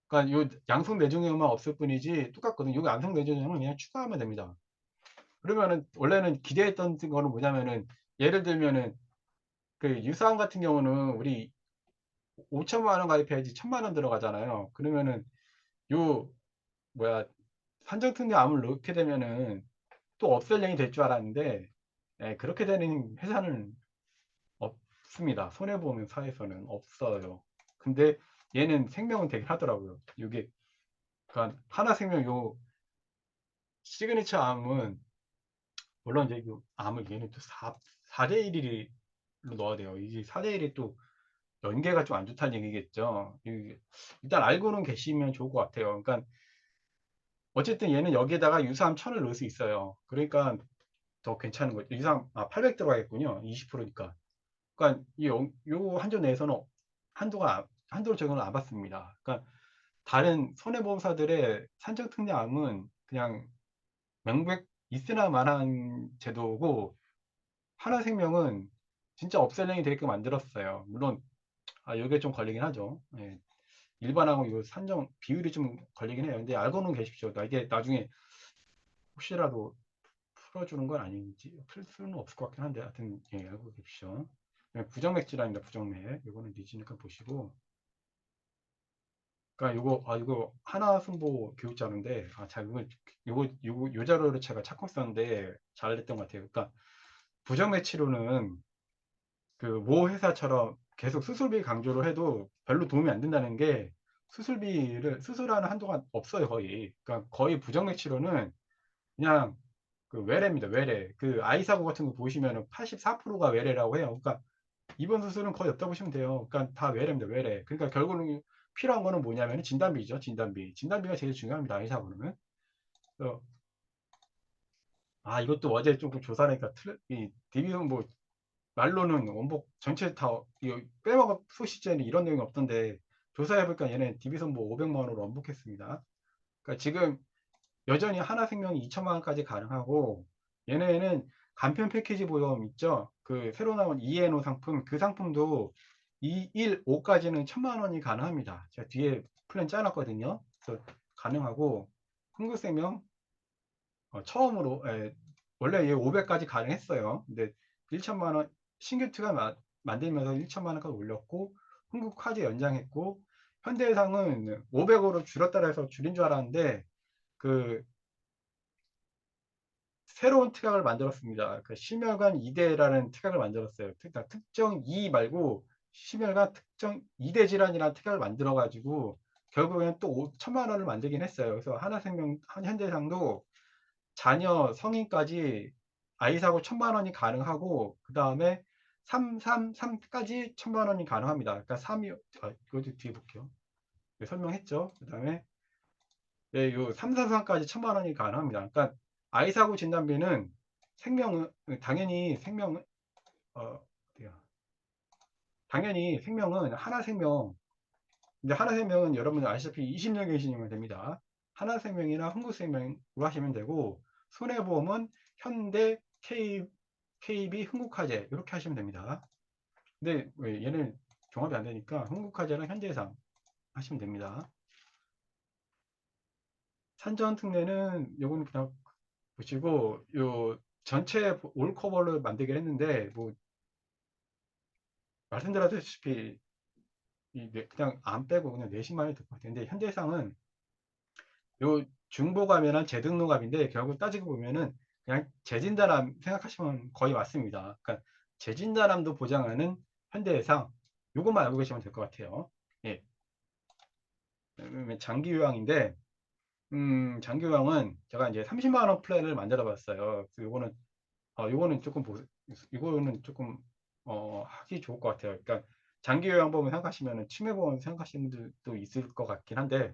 그러니까 요 양성 뇌종양만 없을 뿐이지 똑같거든요. 여기 양성 뇌종양은 그냥 추가하면 됩니다. 그러면은 원래는 기대했던 거는 뭐냐면은 예를 들면은 그 유사암 같은 경우는 우리 5천만 원 가입해야지 1천만 원 들어가잖아요. 그러면은 요 뭐야 산정특례 암을 넣게 되면은 또 업셀링이 될 줄 알았는데 그렇게 되는 회사는 없습니다. 손해보험사에서는 없어요. 근데 얘는 생명은 되긴 하더라고요. 이게 그러니까 하나생명 요 시그니처 암은 물론 이제 그 암을 얘는 또 4대 1로 넣어야 돼요. 이게 4대 1이 또 연계가 좀 안 좋다는 얘기겠죠. 일단 알고는 계시면 좋을 것 같아요. 그러니까 어쨌든 얘는 여기에다가 유사암 1000을 넣을 수 있어요. 그러니까 더 괜찮은 거죠. 유사암 800 들어가겠군요. 20%니까. 그러니까 요 한조 내에서는 한도로 적용을 안 받습니다. 그러니까 다른 손해보험사들의 산정특례암은 그냥 명백 있으나 마나한 제도고 하나생명은 진짜 업셀링이 되게끔 만들었어요. 물론 요게 좀 걸리긴 하죠. 예. 일반하고 이 산정 비율이 좀 걸리긴 해요. 근데 알고는 계십시오. 이게 나중에 혹시라도 풀어주는 건 아닌지 풀 수는 없을 것 같긴 한데 하여튼 알고 계십시오. 부정맥 질환입니다. 부정맥. 이거는 니지니까 보시고. 그러니까 이거 하나 승보 교육자료인데 자 이거 요 자료를 제가 찾고 있었는데 잘 됐던 것 같아요. 그러니까 부정맥 치료는 그 모 회사처럼 계속 수술비 강조를 해도 별로 도움이 안 된다는 게 수술하는 한도가 없어요 거의. 그러니까 거의 부정맥 치료는 그냥 그 외래입니다. 외래. 그 아이사고 같은 거 보시면은 84%가 외래라고 해요. 그러니까 입원 수술은 거의 없다고 보시면 돼요. 그러니까 다 외래입니다. 외래. 그러니까 결국은 필요한 거는 뭐냐면 진단비죠. 진단비. 진단비가 제일 중요합니다. 아이사고는. 그래서 이것도 어제 조금 조사하니까 이 DB는 뭐 말로는 원복 전체 다 빼먹어 소시제는 이런 내용이 없던데 조사해보니까 얘네 DB선 뭐 500만 원으로 원복했습니다. 그러니까 지금 여전히 하나생명이 2천만 원까지 가능하고 얘네는 간편 패키지 보험 있죠. 그 새로 나온 이에노 상품 그 상품도 5까지는 1천만 원이 가능합니다. 제가 뒤에 플랜 짜놨거든요. 그래서 가능하고 흥국생명 처음으로 원래 얘 500까지 가능했어요. 근데 1천만 원 신규 트가 만들면서 1천만 원까지 올렸고 흥국화재 연장했고, 현대해상은 500으로 줄였다 해서 줄인 줄 알았는데 그 새로운 특약을 만들었습니다. 그 심혈관 2대라는 특약을 만들었어요. 특정 2 말고 심혈관 특정 2대 질환이라는 특약을 만들어 가지고 결국에는 또 5천만 원을 만들긴 했어요. 그래서 하나생명, 현대해상도 자녀 성인까지 아이 사고 1,000만 원이 가능하고, 그 다음에 333까지 1,000만 원이 가능합니다. 그러니까 3이, 이것도 뒤에 볼게요. 네, 설명했죠. 그 다음에 네, 요 343까지 1,000만 원이 가능합니다. 그러니까 아이 사고 진단비는 생명은 당연히 생명은 어때요? 당연히 생명은 하나생명, 이제 하나생명은 여러분 아시다시피 20년 계시면 됩니다. 하나생명이나 흥국생명으로 하시면 되고, 손해보험은 현대, KB, 흥국화재 이렇게 하시면 됩니다. 근데 왜 얘는 종합이 안 되니까 흥국화재랑 현대해상 하시면 됩니다. 산전특례는 요거는 그냥 보시고, 요 전체 올 커버를 만들긴 했는데 뭐 말씀드렸다시피 그냥 안 빼고 그냥 내신만 해도 될 것 같아요. 근데 현대해상은 요 중보감이란 재등록감인데 결국 따지고 보면은 그냥 재진단함 생각하시면 거의 맞습니다. 그러니까 재진단함도 보장하는 현대해상, 요것만 알고 계시면 될 것 같아요. 예. 장기 요양인데 장기 요양은 제가 이제 30만 원 플랜을 만들어 봤어요. 그래서 요거는 조금 이거는 조금 하기 좋을 것 같아요. 그러니까 장기 요양보험 생각하시면은 치매보험 생각하시는 분들도 있을 것 같긴 한데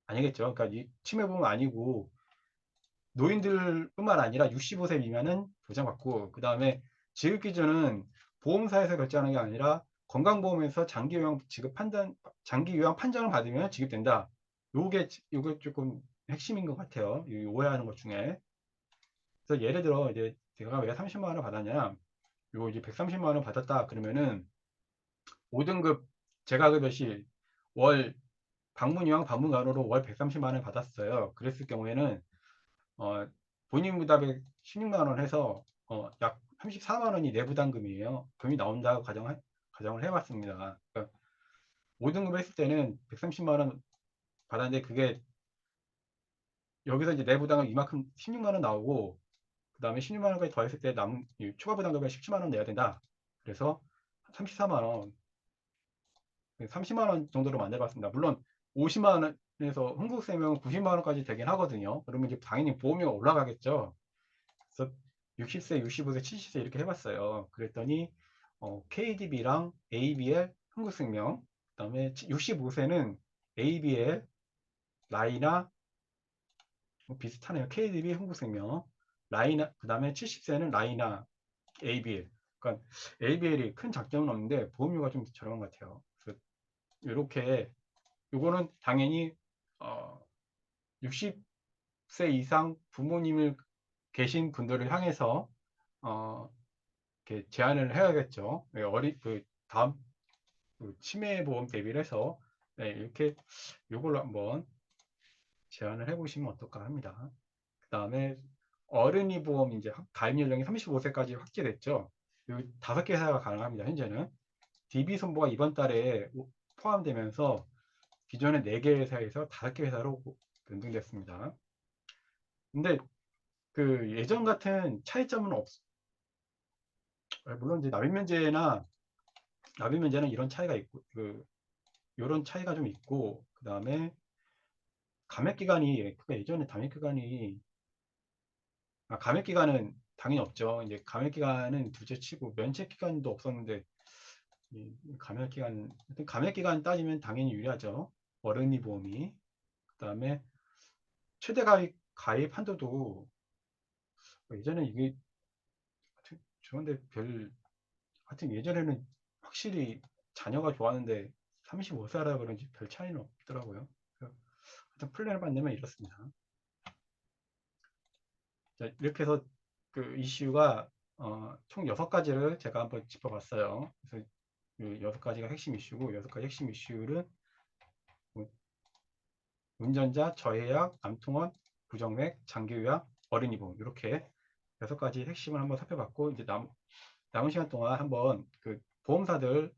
아니겠죠. 그러니까 이 치매보험 아니고 노인들뿐만 아니라 65세 미만은 보장받고, 그 다음에 지급 기준은 보험사에서 결정하는 게 아니라 건강보험에서 장기 요양 판정을 받으면 지급된다. 요게 조금 핵심인 것 같아요. 오해하는 것 중에. 그래서 예를 들어 이제 제가 왜 30만 원을 받았냐, 요 이제 130만 원 받았다 그러면은 5등급 재가급여시 월 방문 요양 방문 간호로 월 130만 원 받았어요. 그랬을 경우에는 어, 본인 부담에 16만 원 해서 약 34만 원이 내부담금이에요. 금이 나온다고 가정을 해봤습니다. 그러니까 5등급 했을 때는 130만 원 받았는데 그게 여기서 이제 내부담금 이만큼 16만 원 나오고, 그 다음에 16만 원까지 더했을 때 남은 추가 부담금을 17만 원 내야 된다. 그래서 34만 원, 30만 원 정도로 만들어봤습니다. 물론 50만 원에서 흥국생명은 90만 원까지 되긴 하거든요. 그러면 이제 당연히 보험료가 올라가겠죠. 그래서 60세, 65세, 70세 이렇게 해봤어요. 그랬더니 KDB랑 ABL, 흥국생명, 그다음에 65세는 ABL, 라이나 뭐 비슷하네요. KDB, 흥국생명, 라이나, 그다음에 70세는 라이나, ABL. 그러니까 ABL이 큰 장점은 없는데 보험료가 좀 저렴한 것 같아요. 그래서 이렇게 요거는 당연히 어, 60세 이상 부모님을 계신 분들을 향해서 어, 이렇게 제한을 해야겠죠. 네, 다음 치매 보험 대비를 해서 네, 이렇게 요걸로 한번 제한을 해보시면 어떨까 합니다. 그 다음에 어른이 보험 이제 가입 연령이 35세까지 확대됐죠. 요 5개 회사가 가능합니다. 현재는 DB 손보가 이번 달에 포함되면서 기존의 4개 회사에서 5개 회사로 변동됐습니다. 근데 그 예전 같은 차이점은 물론 이제 납입면제는 이런 차이가 있고 이런 차이가 좀 있고, 그 다음에 감액기간이, 그러니까 예전에 감액기간은 당연히 없죠. 이제 감액기간은 둘째 치고 면책기간도 없었는데 감액기간 따지면 당연히 유리하죠. 어른이 보험이. 그 다음에 최대 가입 한도도 예전에 이게 좋은데 하여튼 예전에는 확실히 자녀가 좋았는데 35세라 그런지 별 차이는 없더라고요. 하여튼 플랜을 만들면 이렇습니다. 자, 이렇게 해서 그 이슈가 총 6가지를 제가 한번 짚어봤어요. 그래서 그 6가지가 핵심 이슈고, 6가지 핵심 이슈는 뭐 운전자, 저해약, 암통원, 부정맥, 장기요양, 어린이 보험, 이렇게 6가지 핵심을 한번 살펴봤고, 이제 남은 시간 동안 한번 그 보험사들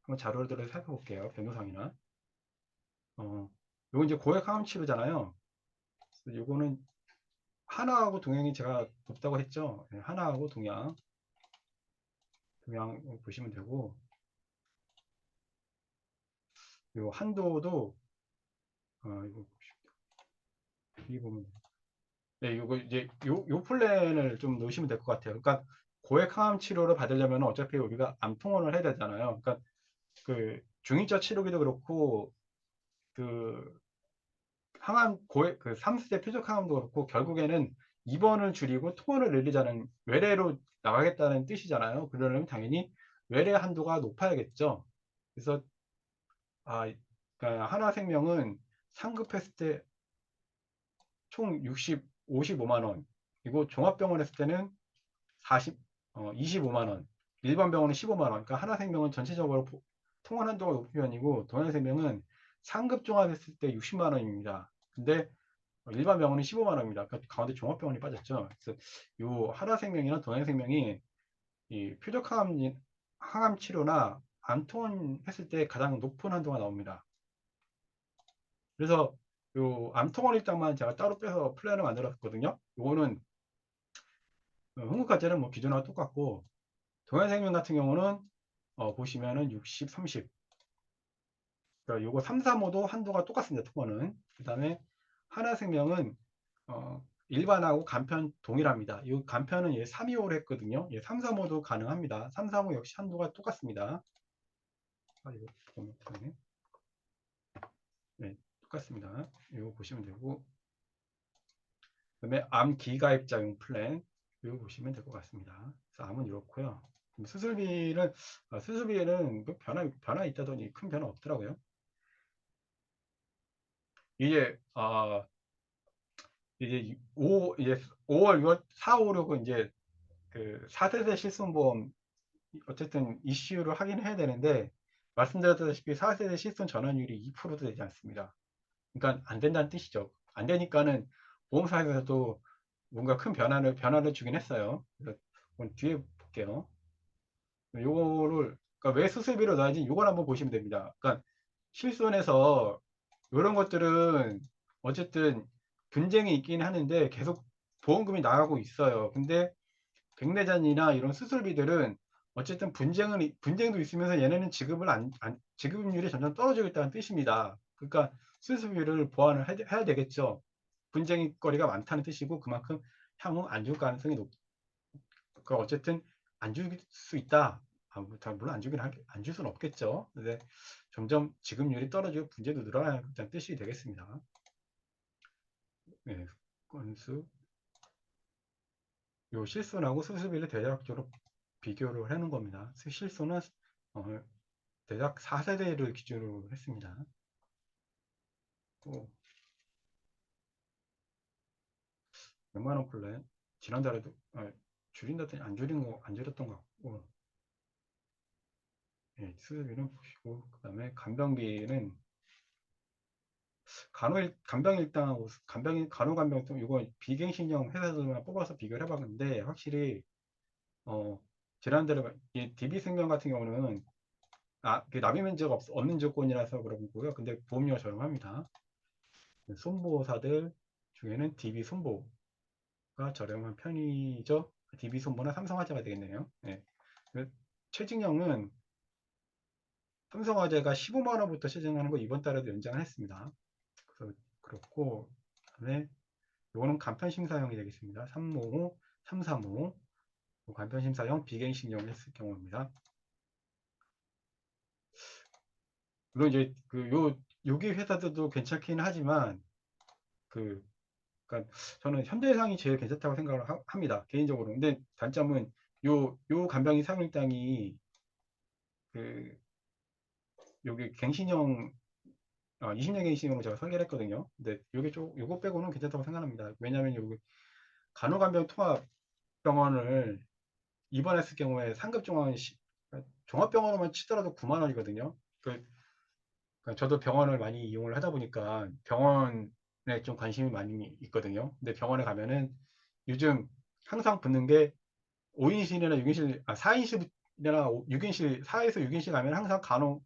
한번 자료들을 살펴볼게요. 변호상이나. 요거 이제 고액 항암 치료잖아요. 요거는 하나하고 동양이 제가 높다고 했죠. 네, 하나하고 동양 보시면 되고, 요 한도도, 이거 여기 보면, 네, 요거 이제 요 플랜을 좀 넣으시면 될 것 같아요. 그러니까 고액 항암 치료를 받으려면 어차피 우리가 암 통원을 해야 되잖아요. 그러니까 그 중의자 치료기도 그렇고 그 항암 고액 그 3세대 표적 항암도 그렇고 결국에는 입원을 줄이고 통원을 늘리자는 외래로 나가겠다는 뜻이잖아요. 그러려면 당연히 외래 한도가 높아야겠죠. 그래서 그러니까 하나생명은 상급했을 때 총 55만 원, 그리고 종합병원 했을 때는 25만 원, 일반 병원은 15만 원. 그러니까 하나생명은 전체적으로 통원 한도가 높은 편이고 동양생명은 상급 종합했을 때 60만 원입니다. 근데 일반 병원은 15만 원입니다. 그러니까 가운데 종합병원이 빠졌죠. 그래서 요 하나생명이나 동양생명이 이 표적 항암 치료나 암통원 했을 때 가장 높은 한도가 나옵니다. 그래서 요 암통원 일당만 제가 따로 빼서 플랜을 만들었거든요. 요거는 흥국화재는 뭐 기존하고 똑같고 동양생명 같은 경우는 보시면은 60, 30. 그러니까 요거 3, 3호도 한도가 똑같습니다. 통원은. 그 다음에 하나생명은 일반하고 간편 동일합니다. 이 간편은 얘 3, 2호로 했거든요. 얘 3, 3호도 가능합니다. 3, 3호 역시 한도가 똑같습니다. 이거 보면 네, 똑같습니다. 이거 보시면 되고 그다음에 암 기가입자용 플랜 이거 보시면 될 것 같습니다. 그래서 암은 이렇고요. 수술비는 뭐 변화 있다더니 큰 변화 없더라고요. 이게 이제 5월, 6월, 4, 5, 6은 이제 그 4세대 실손보험 어쨌든 이슈를 하긴 해야 되는데 말씀드렸다시피 4세대 실손 전환율이 2%도 되지 않습니다. 그러니까 안 된다는 뜻이죠. 안 되니까는 보험사에서도 뭔가 큰 변화를 주긴 했어요. 그래서 뒤에 볼게요. 요거를 그러니까 왜 수술비로 나야지 요걸 한번 보시면 됩니다. 그러니까 실손에서 이런 것들은 어쨌든 분쟁이 있긴 하는데 계속 보험금이 나가고 있어요. 근데 백내장이나 이런 수술비들은 어쨌든 분쟁도 있으면서 얘네는 지급률이 점점 떨어지고 있다는 뜻입니다. 그러니까 수술비를 보완을 해야 되겠죠. 분쟁거리가 많다는 뜻이고 그만큼 향후 안 줄 가능성이 그러니까 어쨌든 안 줄 수 있다. 물론 안 줄 수는 없겠죠. 근데 점점 지급률이 떨어지고 분쟁도 늘어나는 뜻이 되겠습니다. 네, 건수 요 실손하고 수술비를 대략적으로 비교를 하는 겁니다. 실손은 어, 대략 4세대를 기준으로 했습니다. 또 100만 원 플랜 지난달에도 줄인다더니 안 줄였던 것 같고 예, 수술비는 보시고 그다음에 간병비는 간병일당하고 간호간병 이거 비갱신형 회사들만 뽑아서 비교를 해봤는데 확실히 어, 지난달에 이 DB생명 같은 경우는 그 납입 면제가 없는 조건이라서 그런거고요. 근데 보험료가 저렴합니다. 손보사들 중에는 DB 손보가 저렴한 편이죠. DB 손보나 삼성화재가 되겠네요. 네. 최징형은 삼성화재가 15만 원부터 시행하는 거 이번 달에도 연장을 했습니다. 그래서 그렇고 그다음에 이거는 간편심사형이 되겠습니다. 355, 335 간편심사형 비갱신형을 했을 경우입니다. 물론 이제 요기 회사들도 괜찮긴 하지만 그러니까 저는 현대해상이 제일 괜찮다고 생각을 합니다. 개인적으로. 근데 단점은 요 간병인 사용일당이 그 여기 갱신형 20년 갱신형으로 제가 설계를 했거든요. 근데 요거 빼고는 괜찮다고 생각합니다. 왜냐하면 여기 간호간병 통합병원을 입원했을 경우에 상급 종합병원으로만 치더라도 9만 원이거든요. 그러니까 저도 병원을 많이 이용을 하다 보니까 병원에 좀 관심이 많이 있거든요. 근데 병원에 가면은 요즘 항상 붙는 게 5인실이나 6인실, 4인실 내가 6인실 4에서 6인실 가면 항상 간혹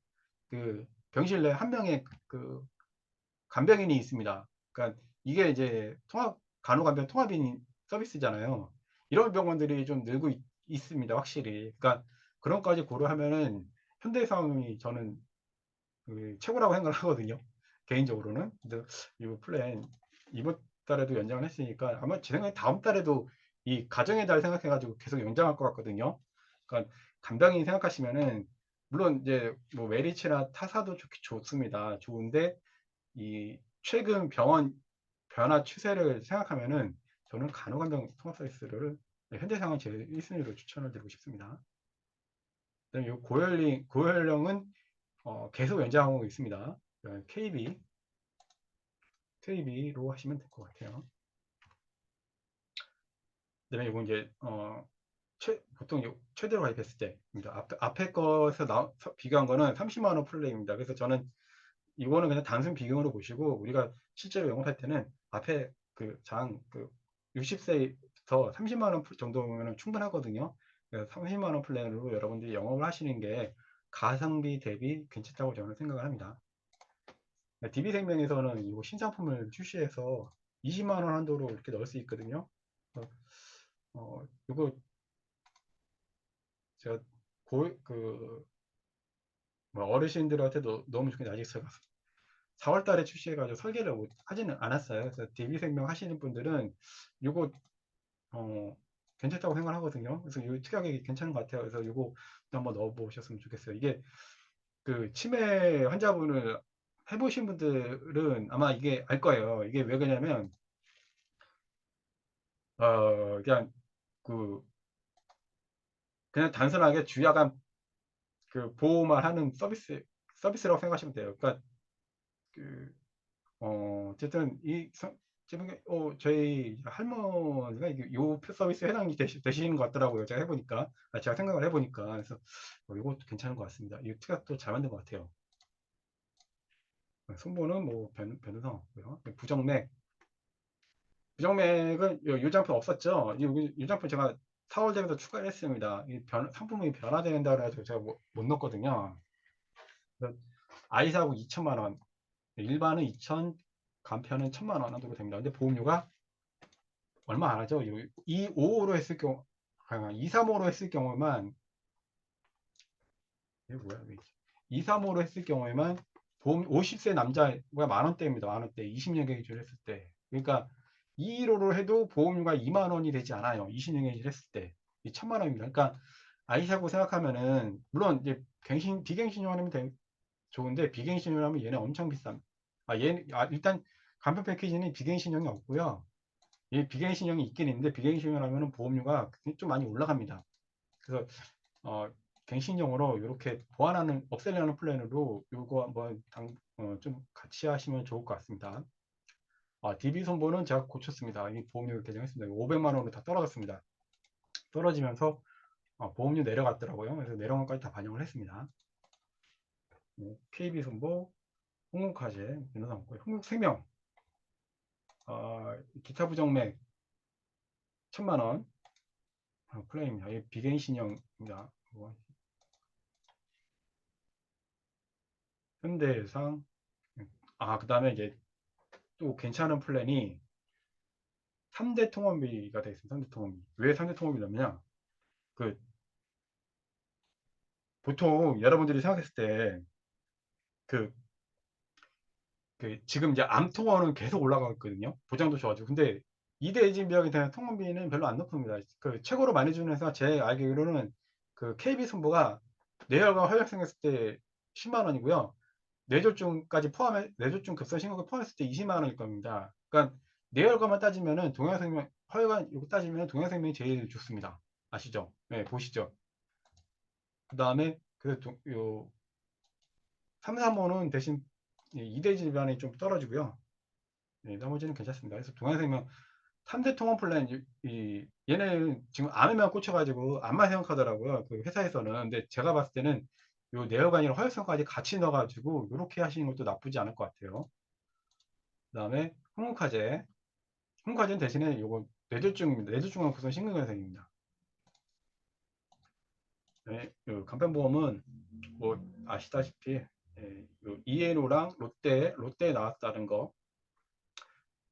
그 병실 내 한 명의 그 간병인이 있습니다. 그러니까 이게 이제 통합 간호간병 통합인 서비스잖아요. 이런 병원들이 좀 늘고 있습니다. 확실히. 그러니까 그런 것까지 고려하면은 현대의학이 저는 그 최고라고 생각을 하거든요. 개인적으로는. 근데 이 플랜 이번 달에도 연장을 했으니까 아마 제 생각에 다음 달에도 이 가정의 달 생각해가지고 계속 연장할 것 같거든요. 그러니까 간병인 생각하시면은 물론 이제 뭐 메리츠나 타사도 좋습니다. 좋은데 이 최근 병원 변화 추세를 생각하면은 저는 간호간병 통합 서비스를 현대상을 제일 1순위로 추천을 드리고 싶습니다. 그다음에 이 고연령은 계속 연장하고 있습니다. KB로 하시면 될 것 같아요. 그다음에 이건 이제 보통 최대로 가입했을 때입니다. 앞에 거에서 비교한 거는 30만 원 플레이입니다. 그래서 저는 이거는 그냥 단순 비용으로 보시고 우리가 실제로 영업할 때는 앞에 그 60세부터 30만 원 정도면 충분하거든요. 그래서 30만 원 플랜으로 여러분들이 영업을 하시는 게 가성비 대비 괜찮다고 저는 생각을 합니다. DB생명에서는 이거 신상품을 출시해서 20만 원 한도로 이렇게 넣을 수 있거든요. 이거 제가 뭐 어르신들한테도 너무 좋게 아직 제가 4월 달에 출시해가지고 설계를 하지는 않았어요. 그래서 DB생명 하시는 분들은 이거 괜찮다고 생각하거든요. 그래서 이 특약이 괜찮은 것 같아요. 그래서 이거 한번 넣어보셨으면 좋겠어요. 이게 그 치매 환자분을 해보신 분들은 아마 이게 알 거예요. 이게 왜 그러냐면 그냥 그 그냥 단순하게 주야간 그 보호만 하는 서비스라고 생각하시면 돼요. 그러니까 그 어쨌든 저희 할머니가 요 서비스에 해당이 되시는 것 같더라고요. 제가 해보니까, 제가 생각을 해보니까. 그래서, 이것도 괜찮은 것 같습니다. 이 특약도 잘 만든 것 같아요. 승보는 뭐, 변호사 없고요. 부정맥은 유장품 없었죠? 유장품 제가 4월 되면서 추가를 했습니다. 상품이 변화된다 그래가지고 제가 못 넣었거든요. 아이사고 2천만 원, 일반은 2천, 간편은 1천만 원 정도 됩니다. 근데 보험료가 얼마 안 하죠. 255로 했을 경우, 235로 했을 경우만, 이게 뭐야, 이게. 235로 했을 경우에만 보험 50세 남자가 만 원대입니다. 만 원대. 20년 계획을 했을 때. 그러니까 215로 해도 보험료가 2만 원이 되지 않아요. 20년 계획을 했을 때. 이 천만 원입니다. 그러니까 아이사고 생각하면은 물론 이제 비갱신용하면 좋은데 비갱신용하면 얘는 엄청 비싼. 일단 간편 패키지는 비갱신용이 없고요. 이 비갱신형이 있긴 있는데 비갱신형을 하면 보험료가 좀 많이 올라갑니다. 그래서 어, 갱신형으로 이렇게 보완하는 업셀링하는 플랜으로 이거 한번 좀 같이 하시면 좋을 것 같습니다. DB 선보는 제가 고쳤습니다. 이 보험료 개정했습니다. 500만 원으로 다 떨어졌습니다. 떨어지면서 보험료 내려갔더라고요. 그래서 내려간 것까지 다 반영을 했습니다. KB 선보, 홍콩카제, 민호상고, 홍콩생명, 기타 부정맥 1천만 원 플레이입니다. 이 비갱신형입니다. 현대해상 그 다음에 이제 또 괜찮은 플랜이 3대 통원비가 되어 있습니다. 3대 통원비. 왜 3대 통원비냐면 그 보통 여러분들이 생각했을 때 그 지금 이제 암 통원은 계속 올라가고 있거든요. 보장도 좋아지고. 근데 2대 에이징비약에 대한 통원비는 별로 안 높습니다. 최고로 많이 주는 회사 제 알기로는 KB손보가 뇌혈관 활혈성 했을 때 10만 원이고요. 뇌졸중 급성 신고가 포함했을 때 20만 원일 겁니다. 그러니까 뇌혈관만 따지면은 동양생명 혈관 이거 따지면 동양생명이 제일 좋습니다. 아시죠? 네, 보시죠. 그 다음에 요 3, 4호는 대신 2대 질환이 좀 떨어지고요. 네, 나머지는 괜찮습니다. 그래서 동양생명 3대 통원 플랜 얘는 지금 암에만 꽂혀가지고 암만 생각하더라고요. 그 회사에서는. 근데 제가 봤을 때는 요 뇌혈관이랑 허혈성까지 같이 넣어가지고 이렇게 하시는 것도 나쁘지 않을 것 같아요. 그 다음에 홍콩카제. 홍콩카제는 대신에 요거 뇌졸중입니다. 뇌졸중은 구성 심근경색입니다. 네, 요 간편보험은 뭐 아시다시피 예, 요 이에노랑 롯데에 나왔다는 거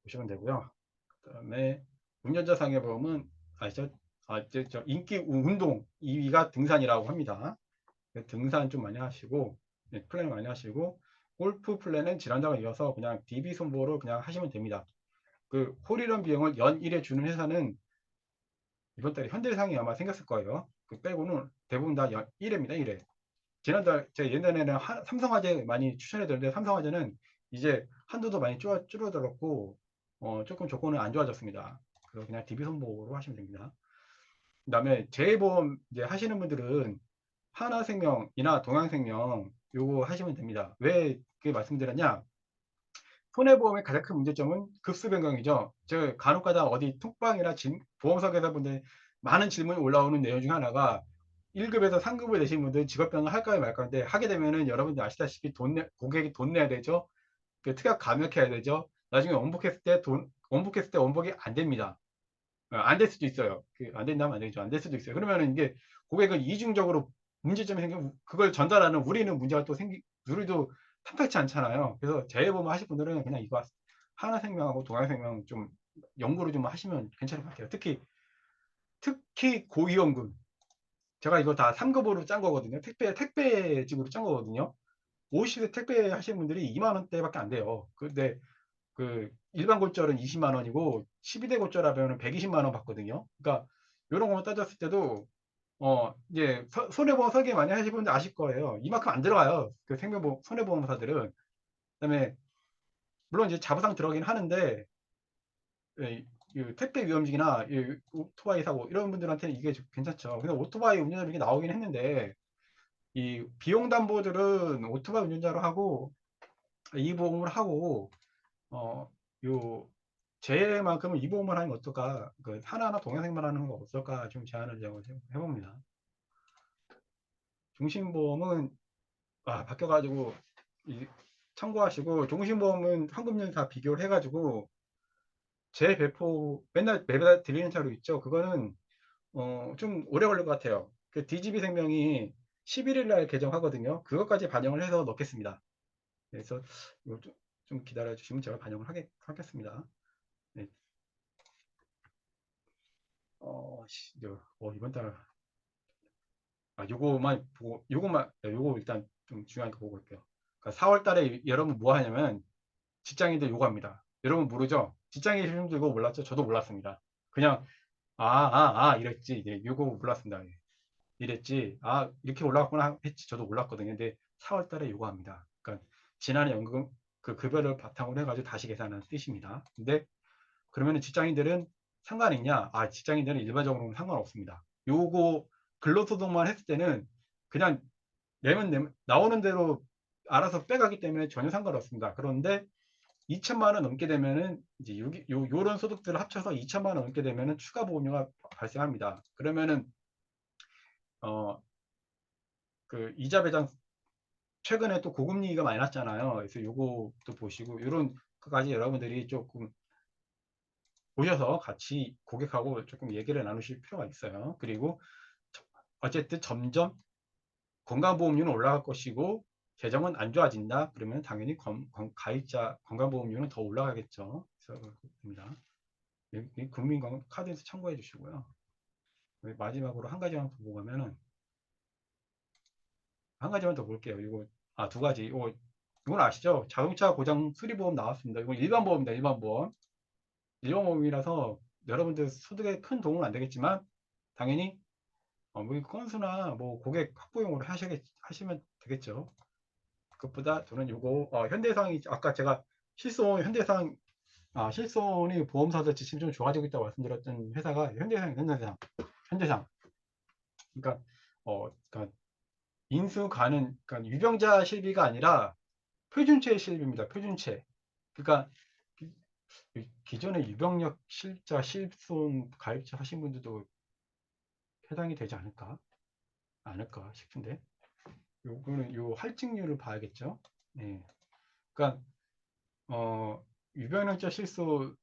보시면 되고요. 그다음에 운전자 상해보험은 아시죠? 저 인기 운동 2위가 등산이라고 합니다. 등산 좀 많이 하시고 네, 플랜 많이 하시고 골프 플랜은 지난달에 이어서 그냥 DB 손보로 그냥 하시면 됩니다. 그 홀이런 비용을 연 1회 주는 회사는 이번 달에 현대해상이 아마 생겼을 거예요. 그 빼고는 대부분 다 1회입니다. 1회. 지난달 제가 옛날에는 삼성화재 많이 추천해 드렸는데 삼성화재는 이제 한도도 많이 줄어들었고 조금 조건은 안 좋아졌습니다. 그래서 그냥 DB 손보로 하시면 됩니다. 그다음에 재보험 이제 하시는 분들은 하나생명이나 동양생명 요거 하시면 됩니다. 왜 그렇게 말씀드렸냐? 손해보험의 가장 큰 문제점은 급수 변경이죠. 저 간혹가다 어디 톡방이나 보험사 회사분들 많은 질문이 올라오는 내용 중 하나가 1급에서 3급을 내신 분들 직업병을 할까요 말까인데 하게 되면은 여러분들 아시다시피 고객이 돈 내야 되죠. 그 특약 감액해야 되죠. 나중에 원복했을 때 원복이 안 됩니다. 안 될 수도 있어요. 안 된다면 안 되죠. 안 될 수도 있어요. 그러면은 이게 고객은 이중적으로 문제점이 생기면 그걸 전달하는 우리는 문제가 또 우리도 탐탁치 않잖아요. 그래서 재해보험 하실 분들은 그냥 이거 하나생명하고 동아생명 좀 연구를 좀 하시면 괜찮을 것 같아요. 특히 고위험군. 제가 이거 다 3급으로 짠 거거든요. 택배직으로 짠 거거든요. 50대 택배 하시는 분들이 2만 원대밖에 안 돼요. 근데 그 일반 골절은 20만 원이고 12대 골절하면 120만 원 받거든요. 그러니까 이런 것만 따졌을 때도 이제 손해보험 설계 많이 하시는 분들 아실 거예요. 이만큼 안 들어가요. 그 생명보험 손해보험사들은. 그다음에 물론 이제 자부상 들어가긴 하는데 이 택배 위험직이나 이 오토바이 사고 이런 분들한테는 이게 괜찮죠. 근데 오토바이 운전자들이 나오긴 했는데 이 비용 담보들은 오토바이 운전자로 하고 이 보험을 하고 어, 요 제만큼은 이 보험을 하는 게 어떨까? 그 하나하나 동양생만 하는 거 어떨까? 좀 제안을 해봅니다. 중심보험은 바뀌어가지고 참고하시고 종신보험은 환급률 다 비교를 해가지고 재배포 맨날 매달 드리는 차로 있죠. 그거는 좀 오래 걸릴 것 같아요. 그 DGB 생명이 11일 날 개정하거든요. 그것까지 반영을 해서 넣겠습니다. 그래서 이거 좀 기다려 주시면 제가 반영을 하겠습니다. 네. 이번 달 요거만 보고 요거 일단 좀 중요한 거 보고 올게요. 그러니까 4월 달에 여러분 뭐 하냐면 직장인들 요거 합니다. 여러분 모르죠? 직장인 분들 이거 몰랐죠? 저도 몰랐습니다. 그냥 이랬지. 이제 요거 몰랐습니다. 이랬지. 이렇게 올라갔구나 했지. 저도 몰랐거든요. 근데 4월 달에 요거 합니다. 그러니까 지난해 연금 그 급여를 바탕으로 해가지고 다시 계산하는 뜻입니다. 근데 그러면은 직장인들은 상관 있냐? 직장인들은 일반적으로는 상관없습니다. 요거 근로소득만 했을 때는 그냥 나오는 대로 알아서 빼가기 때문에 전혀 상관없습니다. 그런데 2천만 원 넘게 되면은 이제 요런 소득들을 합쳐서 2천만 원 넘게 되면은 추가 보험료가 발생합니다. 그러면은 어 그 이자 배당 최근에 또 고금리가 많이 났잖아요. 그래서 요것도 보시고 요런 것까지 여러분들이 조금 보셔서 같이 고객하고 조금 얘기를 나누실 필요가 있어요. 그리고 어쨌든 점점 건강보험료는 올라갈 것이고 재정은 안 좋아진다. 그러면 당연히 가입자 건강보험료는 더 올라가겠죠. 그래서 그렇습니다. 국민카드에서 참고해 주시고요. 마지막으로 한 가지만 더 보고 가면은 한 가지만 더 볼게요. 이거 두 가지. 이건 아시죠? 자동차 고장 수리보험 나왔습니다. 이건 일반 보험입니다. 일반 보험. 일반 보험이라서 여러분들 소득에 큰 도움은 안 되겠지만 당연히 뭐 건수나 뭐 고객 확보용으로 하시면 되겠죠. 그것보다 저는 요거 현대해상이 아까 제가 실손이 보험사들 지침이 좀 좋아지고 있다고 말씀드렸던 회사가 현대해상. 그러니까 그러니까 인수 가는 그러니까 유병자 실비가 아니라 표준체 실비입니다. 표준체. 그러니까 기존에 유병력 실자 실손 가입자 하신 분들도 해당이 되지 않을까 싶은데 요거는 요 할증률을 봐야겠죠. 예. 그러니까 유병력자 실손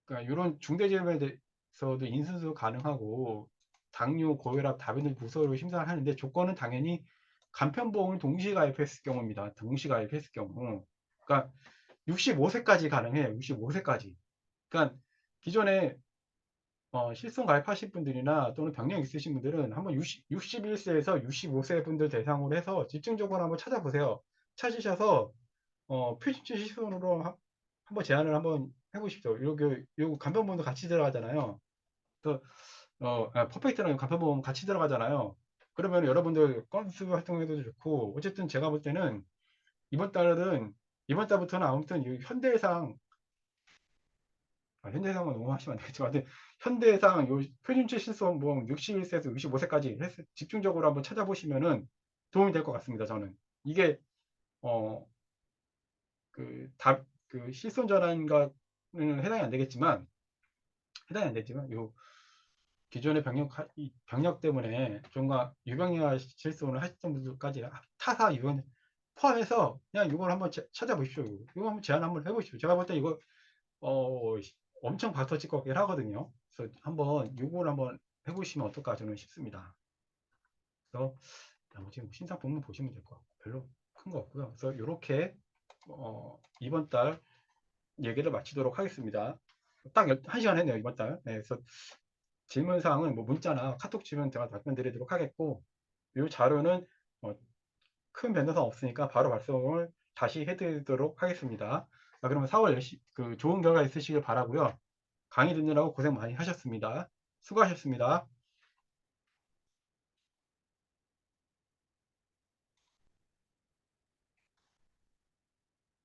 그러니까 이런 중대재해에 대해서도 인순수 가능하고 당뇨, 고혈압, 다변질 무소로 심사를 하는데 조건은 당연히 간편보험을 동시 가입했을 경우입니다. 동시 가입했을 경우. 그러니까 65세까지 가능해요. 65세까지. 그러니까 기존에 실손 가입하실 분들이나 또는 병력 있으신 분들은 한번 61세에서 65세 분들 대상으로 해서 집중적으로 한번 찾아보세요. 찾으셔서 표준치 실손으로 한번 제안을 한번 해보십시오. 요 간편보험도 같이 들어가잖아요. 또 퍼펙트랑 간편보험 같이 들어가잖아요. 그러면 여러분들 건수 활동해도 좋고, 어쨌든 제가 볼 때는 이번 달은 이번 달부터는 아무튼 이 현대해상 현대해상은 너무 하시면 안 되겠지만 하여튼 현대해상 요 표준치 실손보험 61세에서 65세까지 집중적으로 한번 찾아보시면은 도움이 될 것 같습니다. 저는 이게 어 그 실손 전환과는 해당이 안 되지만 요 기존의 병력 때문에 좀가 유병리와 실손을 하셨던 분들까지 타사 유병 포함해서 그냥 이걸 한번 찾아보십시오. 이거 한번 제안 한번 해보십시오. 제가 볼 때 이거 어, 엄청 박터질 것 같긴 하거든요. 그래서 한번 이걸 한번 해보시면 어떨까 저는 싶습니다. 그래서 나머지 뭐 신상 본문 보시면 될 것 같고 별로 큰 거 없고요. 그래서 이렇게 이번 달 얘기를 마치도록 하겠습니다. 딱 1시간 했네요 이번 달. 네, 그래서 질문사항은 뭐 문자나 카톡 주면 제가 답변 드리도록 하겠고, 이 자료는 큰 변동사항 없으니까 바로 발송을 다시 해드리도록 하겠습니다. 자, 그러면 4월 그 좋은 결과 있으시길 바라고요. 강의 듣느라고 고생 많이 하셨습니다. 수고하셨습니다.